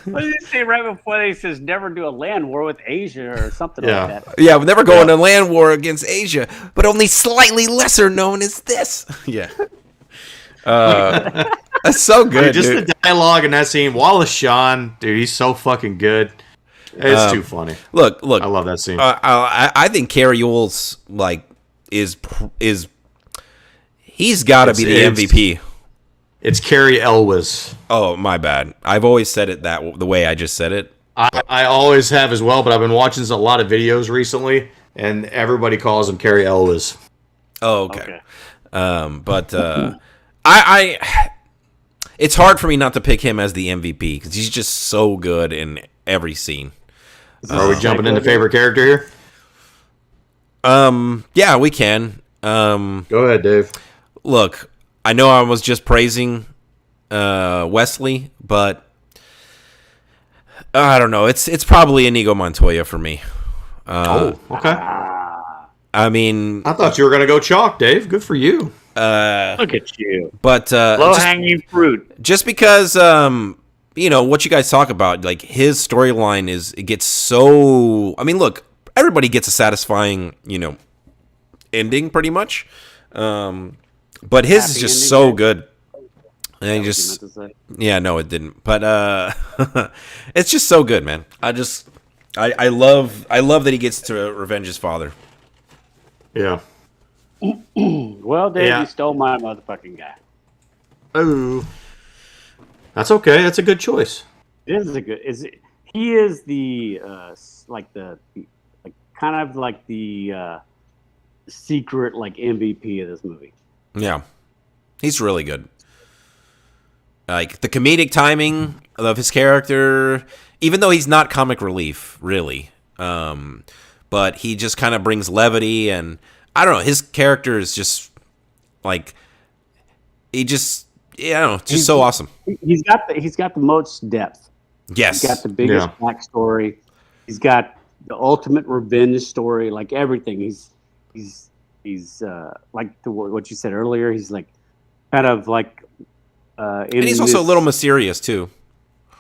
What did he say right before he says never do a land war with Asia or something like that? Yeah, we'll never go into land war against Asia, but only slightly lesser known is this. Yeah. That's so good, Just dude. the dialogue in that scene. Wallace Shawn, dude, he's so fucking good. It's too funny. Look. I love that scene. I think Carrie Ewell's like is he's got to be the MVP. It's Carrie Elwes. Oh, my bad. I've always said it the way I just said it. I always have as well, but I've been watching a lot of videos recently, and everybody calls him Carrie Elwes. Oh, okay. I it's hard for me not to pick him as the MVP because he's just so good in every scene. Are we jumping into favorite character here? Yeah, we can. Go ahead, Dave. Look, I know I was just praising Wesley, but I don't know. It's probably Inigo Montoya for me. Okay. I mean, I thought you were gonna go chalk, Dave. Good for you. Look at you. But Low hanging fruit. just because you know what you guys talk about, like his storyline it gets so. I mean, look, everybody gets a satisfying, ending pretty much. But his is just so good. And he just, yeah, no, it didn't. But it's just so good, man. I love that he gets to revenge his father. Yeah. Well, Dave, you stole my motherfucking guy. Oh. That's okay. That's a good choice. He is the kind of like the secret like MVP of this movie. Yeah, he's really good. Like the comedic timing of his character, even though he's not comic relief, really, but he just kind of brings levity, and I don't know, his character is just like just so awesome. He's got the most depth. Yes, he's got the biggest backstory. He's got the ultimate revenge story, like everything. He's like what you said earlier. He's like kind of like, and he's also a little mysterious too.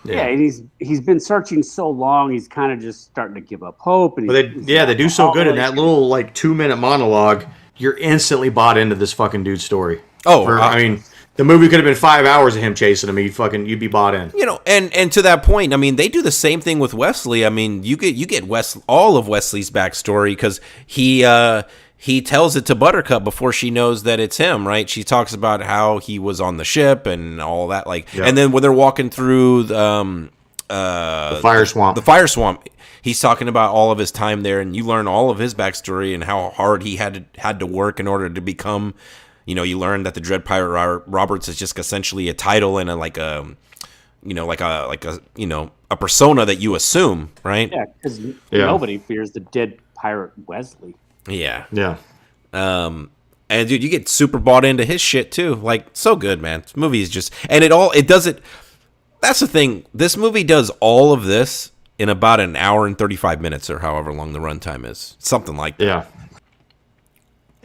Yeah, and he's been searching so long. He's kind of just starting to give up hope. And they do so good in that little like 2-minute monologue. You're instantly bought into this fucking dude's story. Oh, I mean, the movie could have been 5 hours of him chasing him. You'd be bought in. And to that point, I mean, they do the same thing with Wesley. I mean, you get all of Wesley's backstory because he tells it to Buttercup before she knows that it's him, right? She talks about how he was on the ship and all that, and then when they're walking through the fire swamp, he's talking about all of his time there, and you learn all of his backstory and how hard he had to work in order to become. You learn that the Dread Pirate Roberts is just essentially a title and a persona that you assume, right? Yeah, because nobody fears the dead pirate Wesley. Yeah. Yeah. And dude, you get super bought into his shit too. Like, so good, man. This movie is just, and it does it. That's the thing. This movie does all of this in about an hour and 35 minutes or however long the runtime is. Something like that.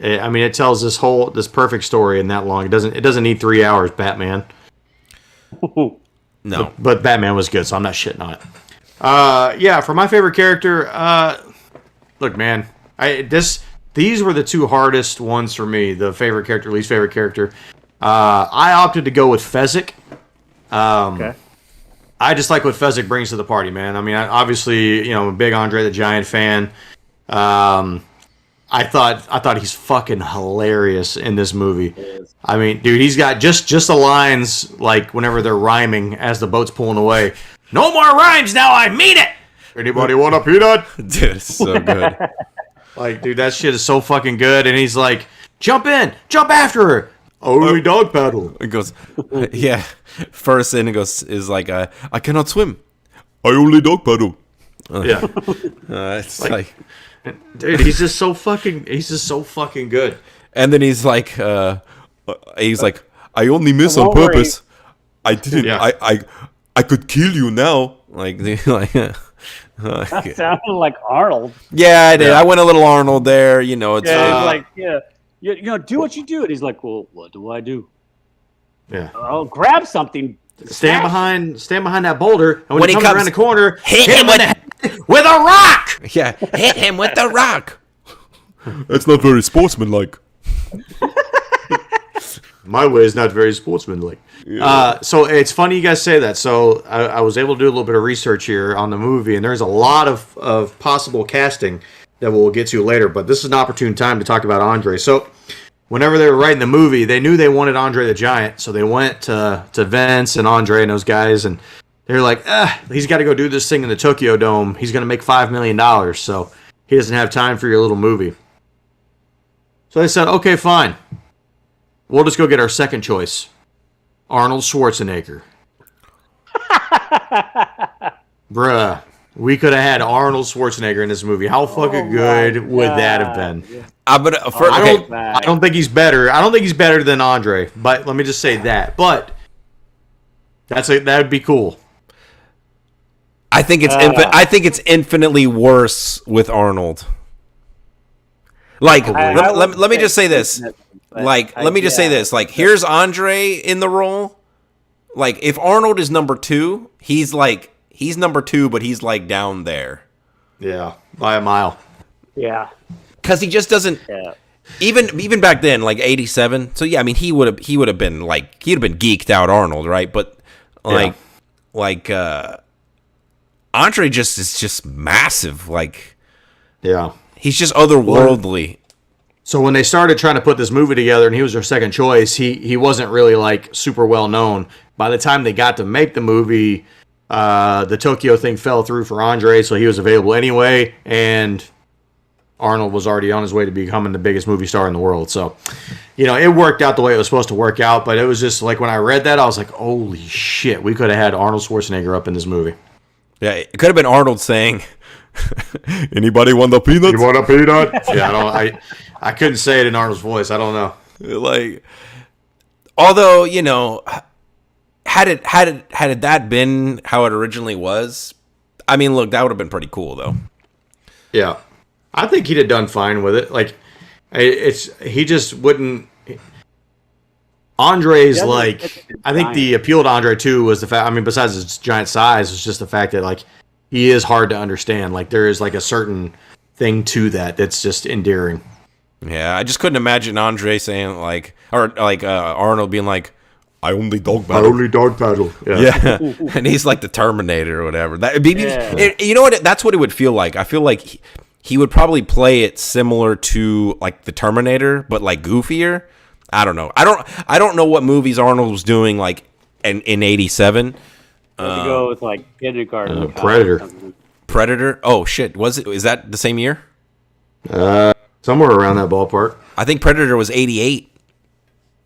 Yeah. I mean, it tells this perfect story in that long. It doesn't need 3 hours, Batman. No. But Batman was good, so I'm not shitting on it. Yeah, for my favorite character, look, man, these were the two hardest ones for me. The favorite character, least favorite character. I opted to go with Fezzik. Okay. I just like what Fezzik brings to the party, man. I mean, obviously, I'm a big Andre the Giant fan. I thought he's fucking hilarious in this movie. I mean, dude, he's got just the lines like whenever they're rhyming as the boat's pulling away. No more rhymes now. I mean it. Anybody want a peanut? Dude, it's so good. Like, dude, that shit is so fucking good. And he's like, jump after her. Only dog paddle. It goes, yeah. First in it goes is like, I cannot swim. I only dog paddle. Yeah. It's like, dude, he's just so fucking good. and then he's like, I only miss on purpose. I didn't. Yeah. I could kill you now. Like, That sounded like Arnold. yeah, I did. Yeah. I went a little Arnold there. You know, it's Yeah, he's like, you know, do what you do. And he's like, well, what do I do? Yeah. I'll grab something. Stand behind that boulder, and when he comes around the corner, hit him with a rock. yeah, hit him with the rock. That's not very sportsmanlike. My way is not very sportsmanlike. So it's funny you guys say that. So I was able to do a little bit of research here on the movie, and there's a lot of possible casting that we'll get to later. But this is an opportune time to talk about Andre. So whenever they were writing the movie, they knew they wanted Andre the Giant, so they went to Vince and Andre and those guys, and they were like, he's got to go do this thing in the Tokyo Dome. He's going to make $5 million, so he doesn't have time for your little movie. So they said, okay, fine. We'll just go get our second choice, Arnold Schwarzenegger. Bruh, we could have had Arnold Schwarzenegger in this movie. How fucking good would that have been? I don't think he's better. I don't think he's better than Andre, but let me just say that. But that would be cool. I think it's infinitely worse with Arnold. Like, let me just say this. Let me just say this. Like, here's Andre in the role. Like, if Arnold is number 2, he's number 2, but he's like down there. Yeah, by a mile. Yeah. Because he just doesn't. Yeah. Even back then, like 87. So yeah, I mean, he would have been geeked out Arnold, right? But Andre just is just massive. Like, yeah, he's just otherworldly. So when they started trying to put this movie together, and he was their second choice, he wasn't really like super well known. By the time they got to make the movie, the Tokyo thing fell through for Andre, so he was available anyway, and Arnold was already on his way to becoming the biggest movie star in the world. So, you know, it worked out the way it was supposed to work out, but it was just like when I read that, I was like, holy shit, we could have had Arnold Schwarzenegger up in this movie. Yeah, it could have been Arnold saying, Anybody want a peanut? You want a peanut? Yeah, I couldn't say it in Arnold's voice. I don't know. like, although, you know, had it that been how it originally was, I mean, look, that would have been pretty cool, though. Yeah. I think he'd have done fine with it. Like, he just wouldn't. Andre's like, I think the appeal to Andre too was the fact. I mean, besides his giant size, was just the fact that like he is hard to understand. Like there is like a certain thing to that's just endearing. Yeah, I just couldn't imagine Andre saying Arnold being like, I only dog paddle. Yeah. And he's like the Terminator or whatever. You know what? That's what it would feel like. I feel like he would probably play it similar to like the Terminator, but like goofier. I don't know. I don't know what movies Arnold was doing like in '87. To go with like kindergarten. Predator. Oh shit! Is that the same year? Somewhere around that ballpark. I think Predator was '88.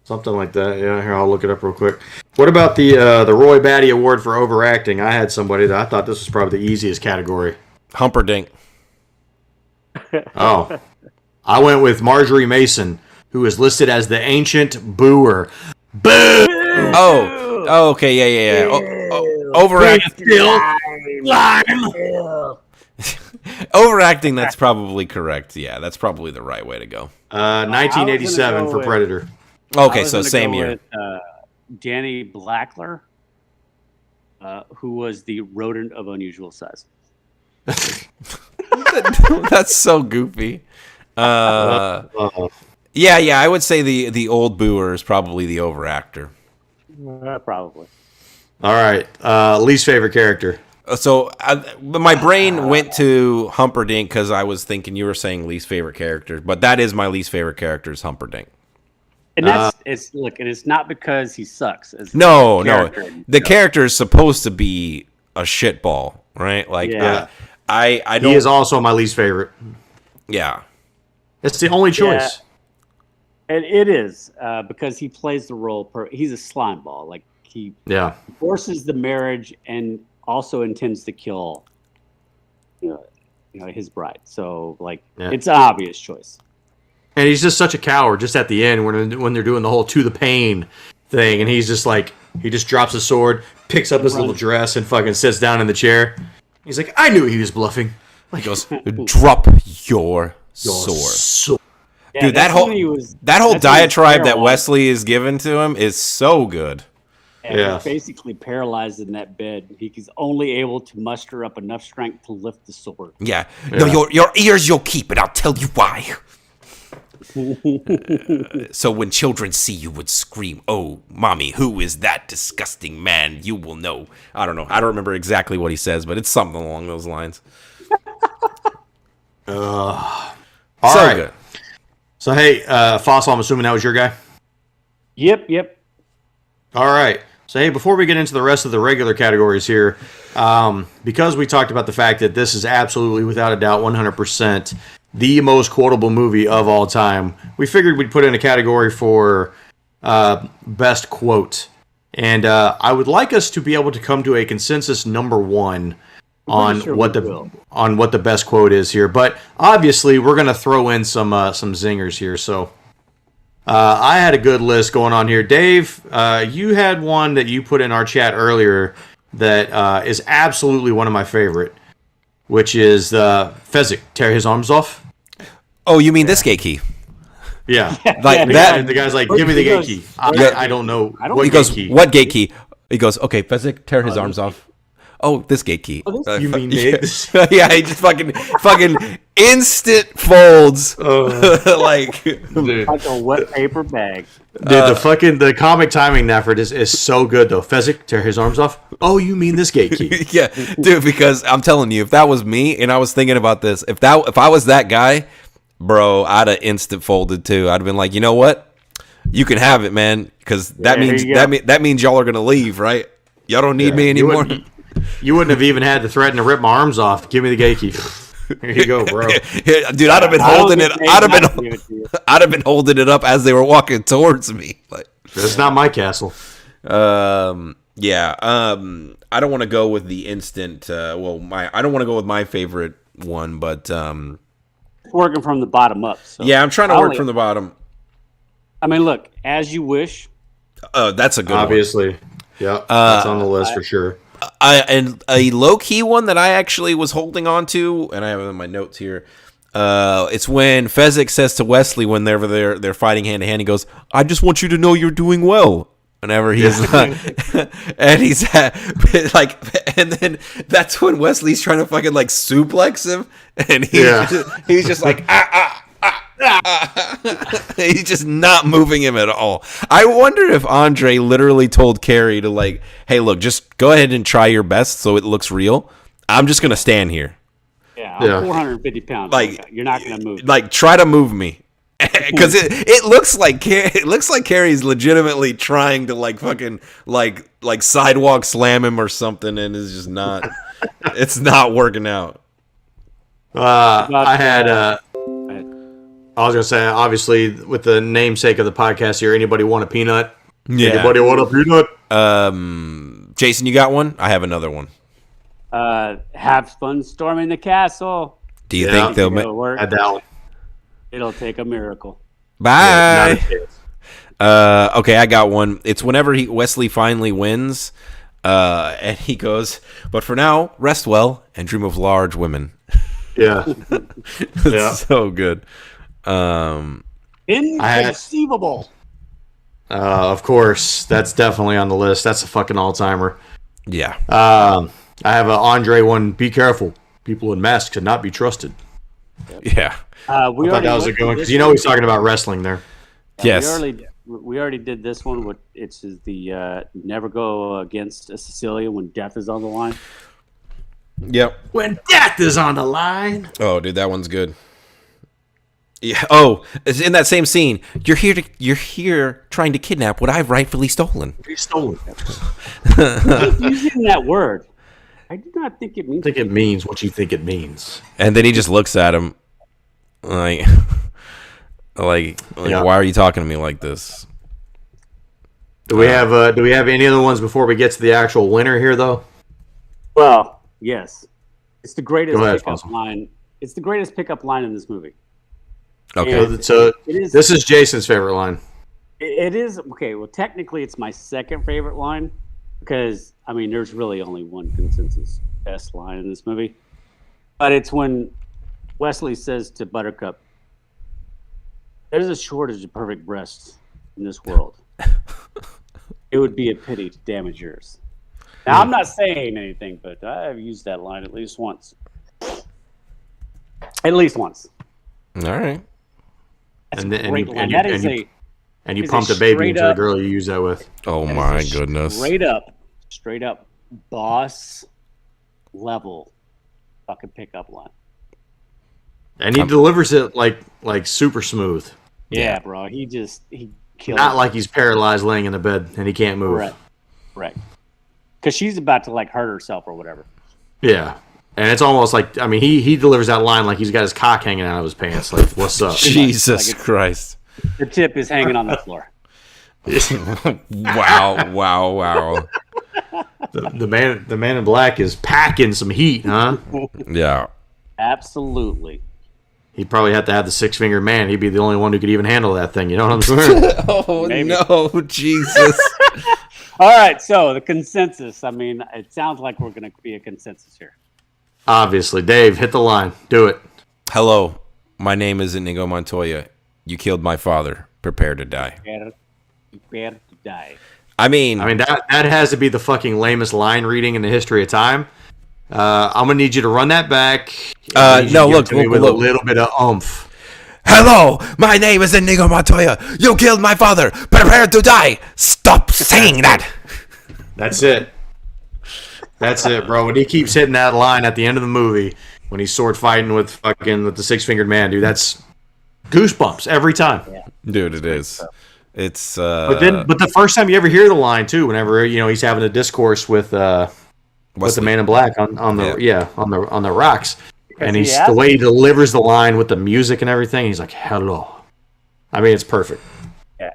Something like that. Yeah, here I'll look it up real quick. What about the Roy Batty Award for overacting? I had somebody that I thought this was probably the easiest category. Humperdinck. Oh, I went with Marjorie Mason, who is listed as the ancient booer. Boo! Oh, okay, yeah. Overacting. Overacting. That's probably correct. Yeah, that's probably the right way to go. 1987 for Predator. Okay, so same year. With, Danny Blackler, who was the rodent of unusual size. That's so goofy. Yeah, I would say the old booer is probably the overactor. Probably. All right. Least favorite character. My brain went to Humperdinck because I was thinking you were saying least favorite character, but that is my least favorite character is Humperdinck. And it's not because he sucks. No. The character is supposed to be a shitball, right? Like, Yeah. I don't. He is also my least favorite. Yeah. It's the only choice. And it is because he plays the role. He's a slime ball. Like he forces the marriage and also intends to kill, his bride. So it's an obvious choice. And he's just such a coward. Just at the end when they're doing the whole to the pain thing, and he's just like he just drops his sword, picks up his little dress, and fucking sits down in the chair. He's like, I knew he was bluffing. He goes, drop your sword. Yeah, dude, that whole diatribe that Wesley is given to him is so good. Yeah, he's basically paralyzed in that bed. He's only able to muster up enough strength to lift the sword. Yeah. No, your ears you'll keep, and I'll tell you why. So when children see you would scream, "Oh, mommy, who is that disgusting man? You will know." I don't know. I don't remember exactly what he says, but it's something along those lines. All right. Good. So, hey, Fossil, I'm assuming that was your guy? Yep. All right. So, hey, before we get into the rest of the regular categories here, because we talked about the fact that this is absolutely, without a doubt, 100% the most quotable movie of all time, we figured we'd put in a category for best quote. And I would like us to be able to come to a consensus number one on what the best quote is here. But obviously, we're going to throw in some zingers here. So I had a good list going on here. Dave, you had one that you put in our chat earlier that is absolutely one of my favorite, which is Fezzik, tear his arms off. Oh, you mean this gate key? Yeah. Like that. The guy's like, give me the gate key. I don't know. He goes, what gate key? He goes, okay, Fezzik, tear his arms off. Oh, this gate key. You mean this? Yeah, he just fucking instant folds. Like a wet paper bag. Dude, the comic timing effort is so good though. Fezzik, tear his arms off. Oh, you mean this gate key? Yeah, dude. Because I'm telling you, if that was me, and I was thinking about this, if I was that guy, bro, I'd have instant folded too. I'd have been like, you know what? You can have it, man, because that means y'all are gonna leave, right? Y'all don't need me anymore. You wouldn't have even had to threaten to rip my arms off. Give me the gate key. Here you go, bro. Dude, I'd have been holding it. I'd have been holding it up as they were walking towards me. Like, it's not my castle. Yeah. I don't want to go with the instant. I don't want to go with my favorite one, but working from the bottom up. So. Yeah, I'm trying to work from the bottom. I mean, look, as you wish. That's a good one. Obviously. Yeah, that's on the list for sure. And a low-key one that I actually was holding on to, and I have it in my notes here, it's when Fezzik says to Wesley when they're fighting hand-to-hand, he goes, I just want you to know you're doing well. Whenever he's and he's like, and then that's when Wesley's trying to fucking like suplex him, and he's just like, he's just not moving him at all. I wonder if Andre literally told Carrie to like, hey, look, just go ahead and try your best so it looks real. I'm just gonna stand here. Yeah, I'm 450 pounds. Like you're not gonna move. Like try to move me. Because it looks like Carrie's legitimately trying to like fucking like sidewalk slam him or something, and it's just not. It's not working out. I was gonna say, obviously, with the namesake of the podcast here, anybody want a peanut? Yeah. Anybody want a peanut? Jason, you got one? I have another one. Have fun storming the castle. Do you think they'll work? Add that one. It'll take a miracle. Bye. Okay, I got one. It's whenever Wesley finally wins, and he goes, but for now, rest well and dream of large women. Yeah. It's so good. Inconceivable. Of course, that's definitely on the list. That's a fucking all-timer. Yeah. I have an Andre one. Be careful. People in masks cannot be trusted. Yeah. I thought that was a good one because he's talking about wrestling there. Yes. We already did this one. It's the never go against a Sicilian when death is on the line. Yep. When death is on the line. Oh, dude, that one's good. Yeah. Oh, it's in that same scene. You're here trying to kidnap what I've rightfully stolen. He stole it. Keep using that word. I do not think it means. I think it means what you think it means. And then he just looks at him like, Yeah. why are you talking to me like this? Do we have any other ones before we get to the actual winner here, though? Well, yes. It's the greatest Go ahead, pickup Spencer. line. It's the greatest pickup line in this movie. Okay. And So it is. this is Jason's favorite line. It is okay. Well, technically, it's my second favorite line because I mean, there's really only one consensus best line in this movie, but it's when Wesley says to Buttercup, "There's a shortage of perfect breasts in this world. It would be a pity to damage yours." Now, I'm not saying anything, but I've used that line at least once. At least once. All right. That's And a then- great and line. you- That and is you- And you Is pumped it a baby straight into the up- girl you use that with. Oh that my is a goodness. straight up boss level fucking pickup line. And he delivers it like super smooth. Yeah, bro. He killed Not it. like he's paralyzed laying in the bed and he can't move. Right. Because she's about to like hurt herself or whatever. Yeah. And it's almost like, I mean, he delivers that line like he's got his cock hanging out of his pants. Like, what's up? Jesus Like Christ. The tip is hanging on the floor. Wow. The man in black is packing some heat, huh? Yeah. Absolutely. He'd probably have to have the 6-fingered man. He'd be the only one who could even handle that thing. You know what I'm saying? Oh, Maybe. no, Jesus. All right. So the consensus. I mean, it sounds like we're going to be a consensus here. Obviously. Dave, hit the line. Do it. Hello, my name is Inigo Montoya. You killed my father. Prepare to die. Prepare to die. I mean, that has to be the fucking lamest line reading in the history of time. I'm gonna need you to run that back. I need you no, to give it look, to me with look. a little bit of oomph. hello, my name is Inigo Montoya. You killed my father. Prepare to die. Stop saying that. That's it. That's it, bro. When he keeps hitting that line at the end of the movie, when he's sword fighting with the 6-fingered man, dude, that's goosebumps every time. Yeah. Dude, it is. It's But the first time you ever hear the line too, whenever he's having a discourse with the man in black on the rocks, and he he's asked the way he delivers the line with the music and everything, he's like, "Hello." I mean, it's perfect. Yeah.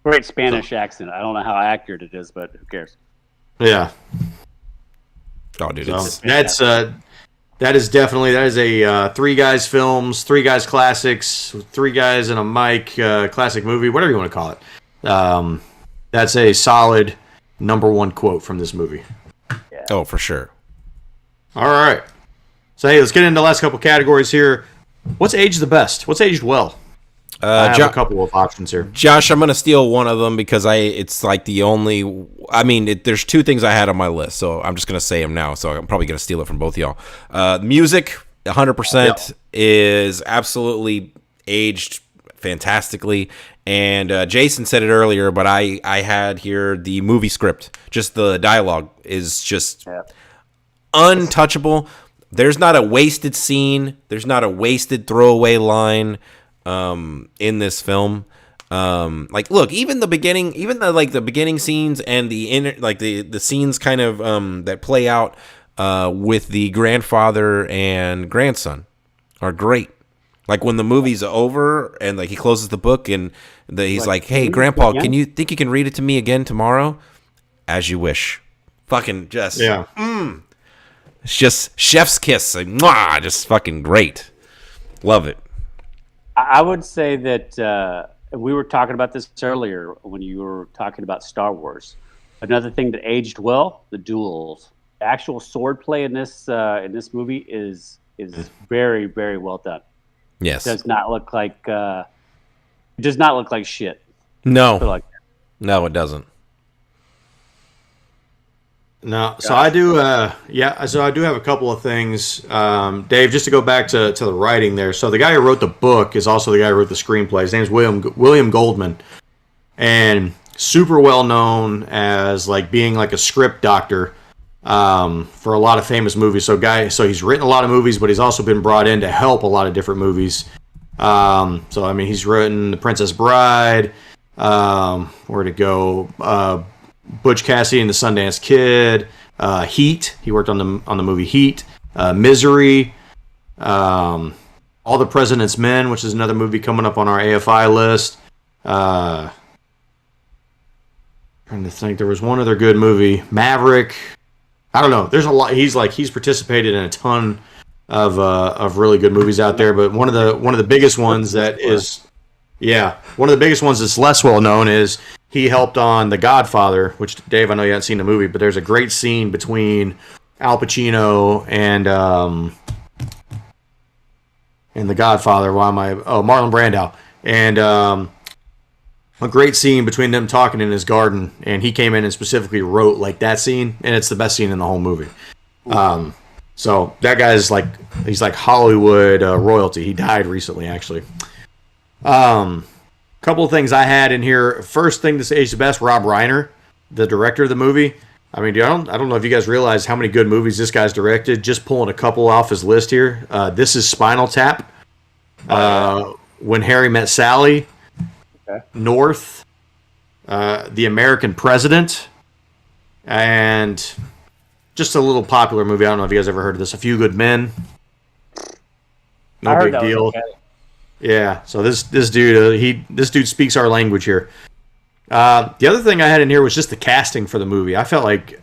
Great Spanish accent. I don't know how accurate it is, but who cares? Yeah. Oh, dude, So it's that is a Three Guys Films, Three Guys Classics, Three Guys and a Mic classic movie, whatever you want to call it. That's a solid #1 quote from this movie. oh, for sure. All right. So hey, let's get into the last couple categories here. What's aged the best? What's aged well? I have a couple of options here. Josh, I'm gonna steal one of them because it's like the only. I mean, there's two things I had on my list, so I'm just gonna say them now. So I'm probably gonna steal it from both of y'all. Music, 100% is absolutely aged fantastically. And Jason said it earlier, but I had here the movie script. Just the dialogue is just untouchable. There's not a wasted scene. There's not a wasted throwaway line in this film. Like, look, even the beginning, the beginning scenes and the scenes kind of that play out with the grandfather and grandson are great. Like when the movie's over and like he closes the book and he's like, "Hey, Grandpa, can you think you can read it to me again tomorrow?" As you wish. Fucking just It's just chef's kiss. Like, mwah, just fucking great. Love it. I would say that we were talking about this earlier when you were talking about Star Wars. Another thing that aged well, the duels. The actual sword play in this movie is very, very well done. Yes. Does not look like shit. No. So like, No, it doesn't. No, so I do. So I do have a couple of things, Dave. Just to go back to the writing there. So the guy who wrote the book is also the guy who wrote the screenplay. His name's William Goldman, and super well known as like being like a script doctor for a lot of famous movies. So he's written a lot of movies, but he's also been brought in to help a lot of different movies. So I mean, he's written The Princess Bride, where'd it go? Butch Cassidy and the Sundance Kid, Heat. He worked on the movie Heat, Misery, All the President's Men, which is another movie coming up on our AFI list. Trying to think, there was one other good movie, Maverick. I don't know. There's a lot. He's participated in a ton of really good movies out there, but one of the biggest ones that is, one of the biggest ones that's less well known is he helped on The Godfather, which, Dave, I know you haven't seen the movie, but there's a great scene between Al Pacino and The Godfather. Marlon Brando, and a great scene between them talking in his garden, and he came in and specifically wrote like that scene, and it's the best scene in the whole movie. So that guy's he's like Hollywood royalty. He died recently, actually. Couple of things I had in here. First thing to say is the best, Rob Reiner, the director of the movie. I mean, I don't know if you guys realize how many good movies this guy's directed. Just pulling a couple off his list here. This is Spinal Tap. When Harry Met Sally. Okay. North. The American President. And just a little popular movie. I don't know if you guys ever heard of this. A Few Good Men. No big deal. Okay. Yeah, so this dude speaks our language here. The other thing I had in here was just the casting for the movie. I felt like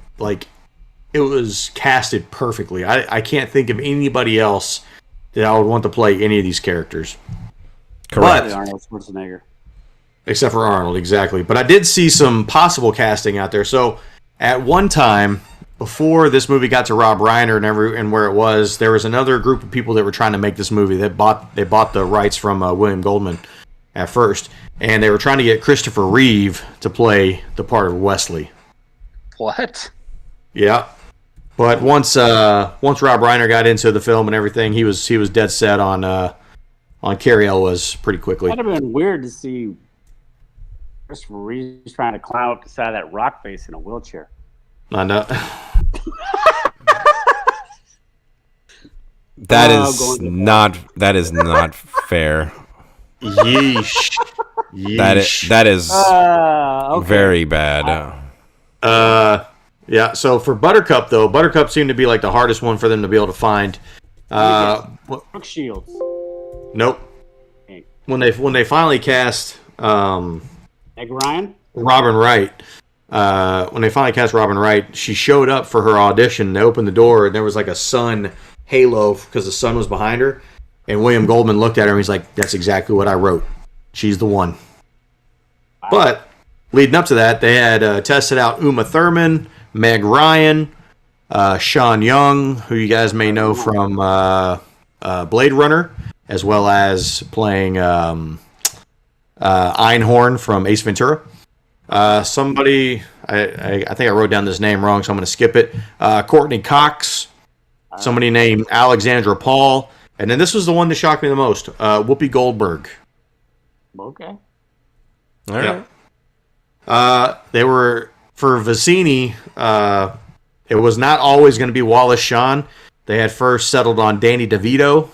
it was casted perfectly. I can't think of anybody else that I would want to play any of these characters. Correct. But, Arnold Schwarzenegger. Except for Arnold, exactly. But I did see some possible casting out there. So at one time, before this movie got to Rob Reiner and where it was, there was another group of people that were trying to make this movie. They bought the rights from William Goldman at first, and they were trying to get Christopher Reeve to play the part of Wesley. What? Yeah, but once Rob Reiner got into the film and everything, he was dead set on Cary Elwes pretty quickly. That'd have been weird to see Christopher Reeve trying to climb up the side of that rock face in a wheelchair. I know. That is not fair. Yeesh. That is okay. Very bad. Yeah. So for Buttercup though, Buttercup seemed to be like the hardest one for them to be able to find. Brooke Shields. Nope. When they finally cast Meg Ryan. Robin Wright. When they finally cast Robin Wright, she showed up for her audition. They opened the door, and there was like a sun halo because the sun was behind her. And William Goldman looked at her, and he's like, "That's exactly what I wrote. She's the one." Wow. But leading up to that, they had tested out Uma Thurman, Meg Ryan, Sean Young, who you guys may know from Blade Runner, as well as playing Einhorn from Ace Ventura. Somebody, I think I wrote down this name wrong, so I'm going to skip it. Courtney Cox, somebody named Alexandra Paul, and then this was the one that shocked me the most. Whoopi Goldberg. Okay. All right. They were for Facini. It was not always going to be Wallace Shawn. They had first settled on Danny DeVito,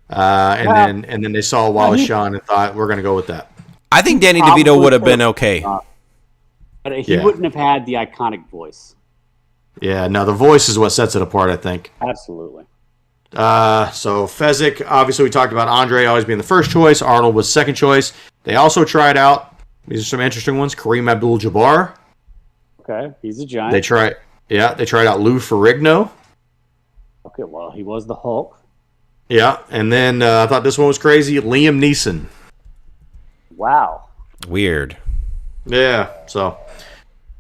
and then they saw Wallace Shawn and thought we're going to go with that. I think Danny DeVito would have been okay. But he wouldn't have had the iconic voice. Yeah, no, the voice is what sets it apart, I think. Absolutely. So Fezzik, obviously we talked about Andre always being the first choice. Arnold was second choice. They also tried out, these are some interesting ones, Kareem Abdul-Jabbar. Okay, he's a giant. They tried out Lou Ferrigno. Okay, well, he was the Hulk. Yeah, and then I thought this one was crazy, Liam Neeson. Wow. Weird. Yeah, so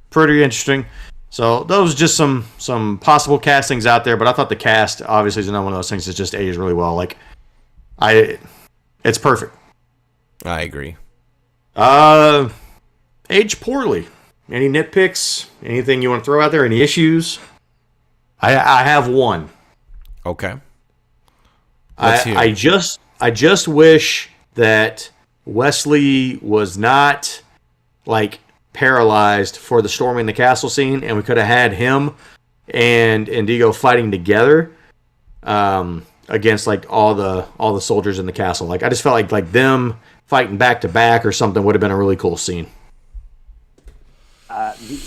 pretty interesting. So those are just some possible castings out there, but I thought the cast obviously is another one of those things that just aged really well. It's perfect. I agree. Aged poorly. Any nitpicks? Anything you want to throw out there? Any issues? I have one. Okay. I just wish that Wesley was not paralyzed for the storming the castle scene, and we could have had him and Indigo fighting together against like all the soldiers in the castle. Like I just felt like them fighting back to back or something would have been a really cool scene.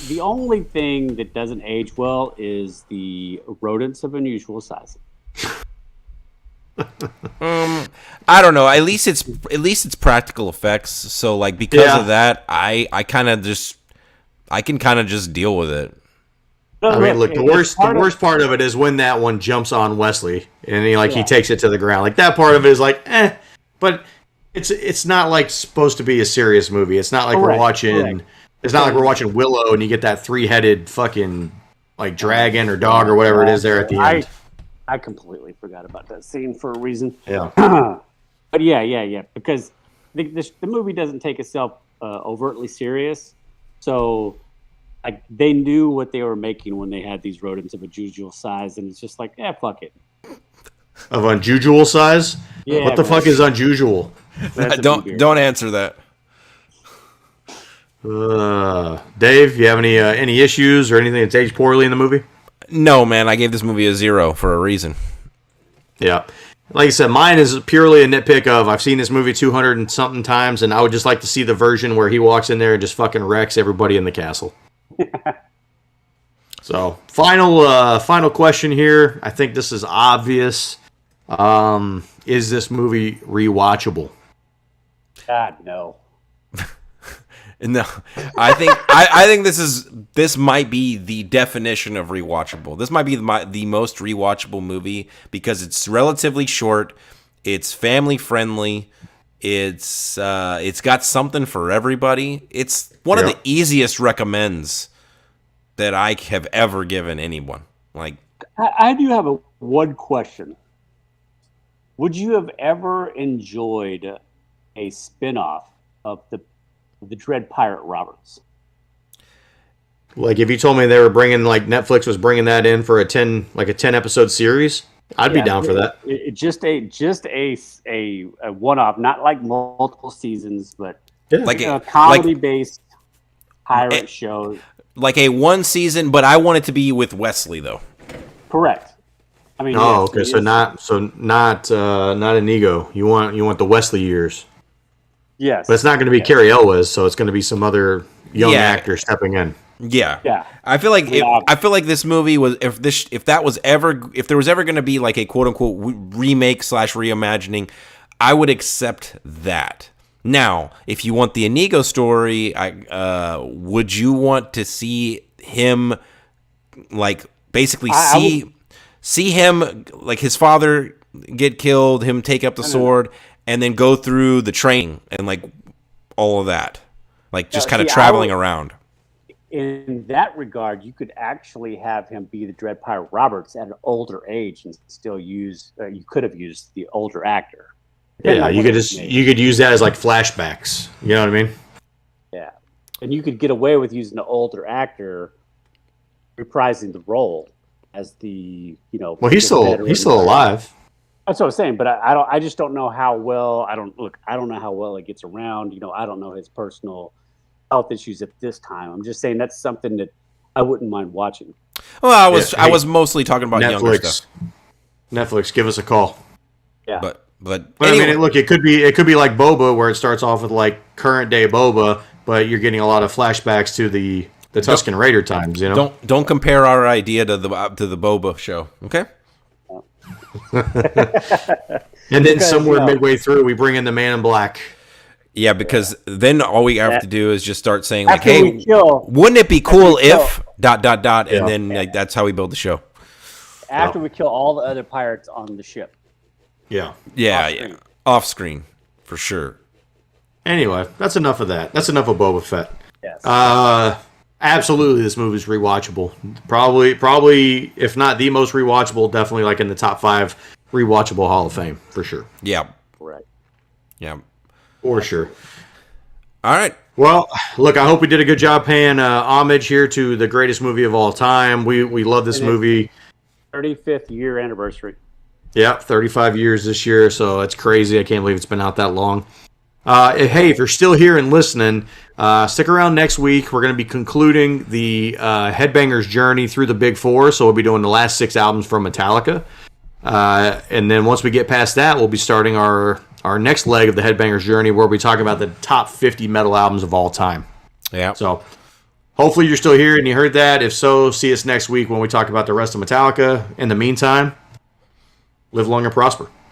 The only thing that doesn't age well is the rodents of unusual sizes. I don't know. At least it's practical effects. So like because of that, I can kind of just deal with it. No, I mean, look, the worst part of it is when that one jumps on Wesley and he takes it to the ground. Like that part of it is like, but it's not like supposed to be a serious movie. It's not like we're watching. Correct. It's not like we're watching Willow and you get that 3-headed fucking like dragon or dog or whatever it is there at the end. I completely forgot about that scene for a reason. Yeah. But yeah. Because the movie doesn't take itself overtly serious. So like they knew what they were making when they had these rodents of unusual size. And it's just like, fuck it. Of unusual size? Yeah. What the fuck is unusual? Don't answer that. Dave, you have any issues or anything that's aged poorly in the movie? No, man. I gave this movie a 0 for a reason. Yeah. Like I said, mine is purely a nitpick of I've seen this movie 200 and something times, and I would just like to see the version where he walks in there and just fucking wrecks everybody in the castle. So, final question here. I think this is obvious. Is this movie rewatchable? God, no. No, I think this might be the definition of rewatchable. This might be the most rewatchable movie because it's relatively short, it's family friendly, it's got something for everybody. It's one of the easiest recommends that I have ever given anyone. Like, I do have one question. Would you have ever enjoyed a spin-off of the Dread Pirate Roberts? Like if you told me they were bringing, like Netflix was bringing that in for a 10 episode series, I'd be down for that. Just a one-off, not like multiple seasons, but like a comedy-based pirate show. Like a one season, but I want it to be with Wesley though. Correct. I mean, okay, so not Inigo. You want the Wesley years. Yes. But it's not going to be Carrie Elwes, so it's going to be some other young actor stepping in. Yeah. I feel like this movie was if there was ever going to be like a quote unquote remake / reimagining, I would accept that. Now, if you want the Inigo story, would you want to see him like basically see him like his father get killed, him take up the sword, and then go through the training and like all of that, like just kind of traveling around. In that regard, you could actually have him be the Dread Pirate Roberts at an older age and still use. You could have used the older actor. Yeah, you could use that as like flashbacks. You know what I mean? Yeah, and you could get away with using an older actor reprising the role as the Well, he's still alive. That's what I'm saying, but I just don't know how well. I don't know how well it gets around. I don't know his personal health issues at this time. I'm just saying that's something that I wouldn't mind watching. Well, I was mostly talking about younger stuff. Netflix, give us a call. Yeah, but anyway. I mean, look, it could be like Boba, where it starts off with like current day Boba, but you're getting a lot of flashbacks to the Tusken Raider times. Don't compare our idea to the Boba show, okay? And then somewhere midway through, we bring in the Man in Black. Yeah, because then all we have to do is just start saying like, "Hey, wouldn't it be cool if ... and then like, that's how we build the show. After we kill all the other pirates on the ship. Yeah, off screen for sure. Anyway, that's enough of that. That's enough of Boba Fett. Yes. Absolutely, this movie's rewatchable. Probably, if not the most rewatchable, definitely like in the top 5 rewatchable Hall of Fame for sure. Yeah. Right. Yeah. For sure. All right. Well, look, I hope we did a good job paying homage here to the greatest movie of all time. We love this movie. 35th year anniversary. Yeah, 35 years this year, so that's crazy. I can't believe it's been out that long. Hey, if you're still here and listening, stick around next week. We're going to be concluding the Headbangers journey through the Big Four. So we'll be doing the last 6 albums from Metallica. And then once we get past that, we'll be starting our next leg of the Headbangers journey, where we'll be talking about the top 50 metal albums of all time. Yeah. So hopefully you're still here and you heard that. If so, see us next week when we talk about the rest of Metallica. In the meantime, live long and prosper.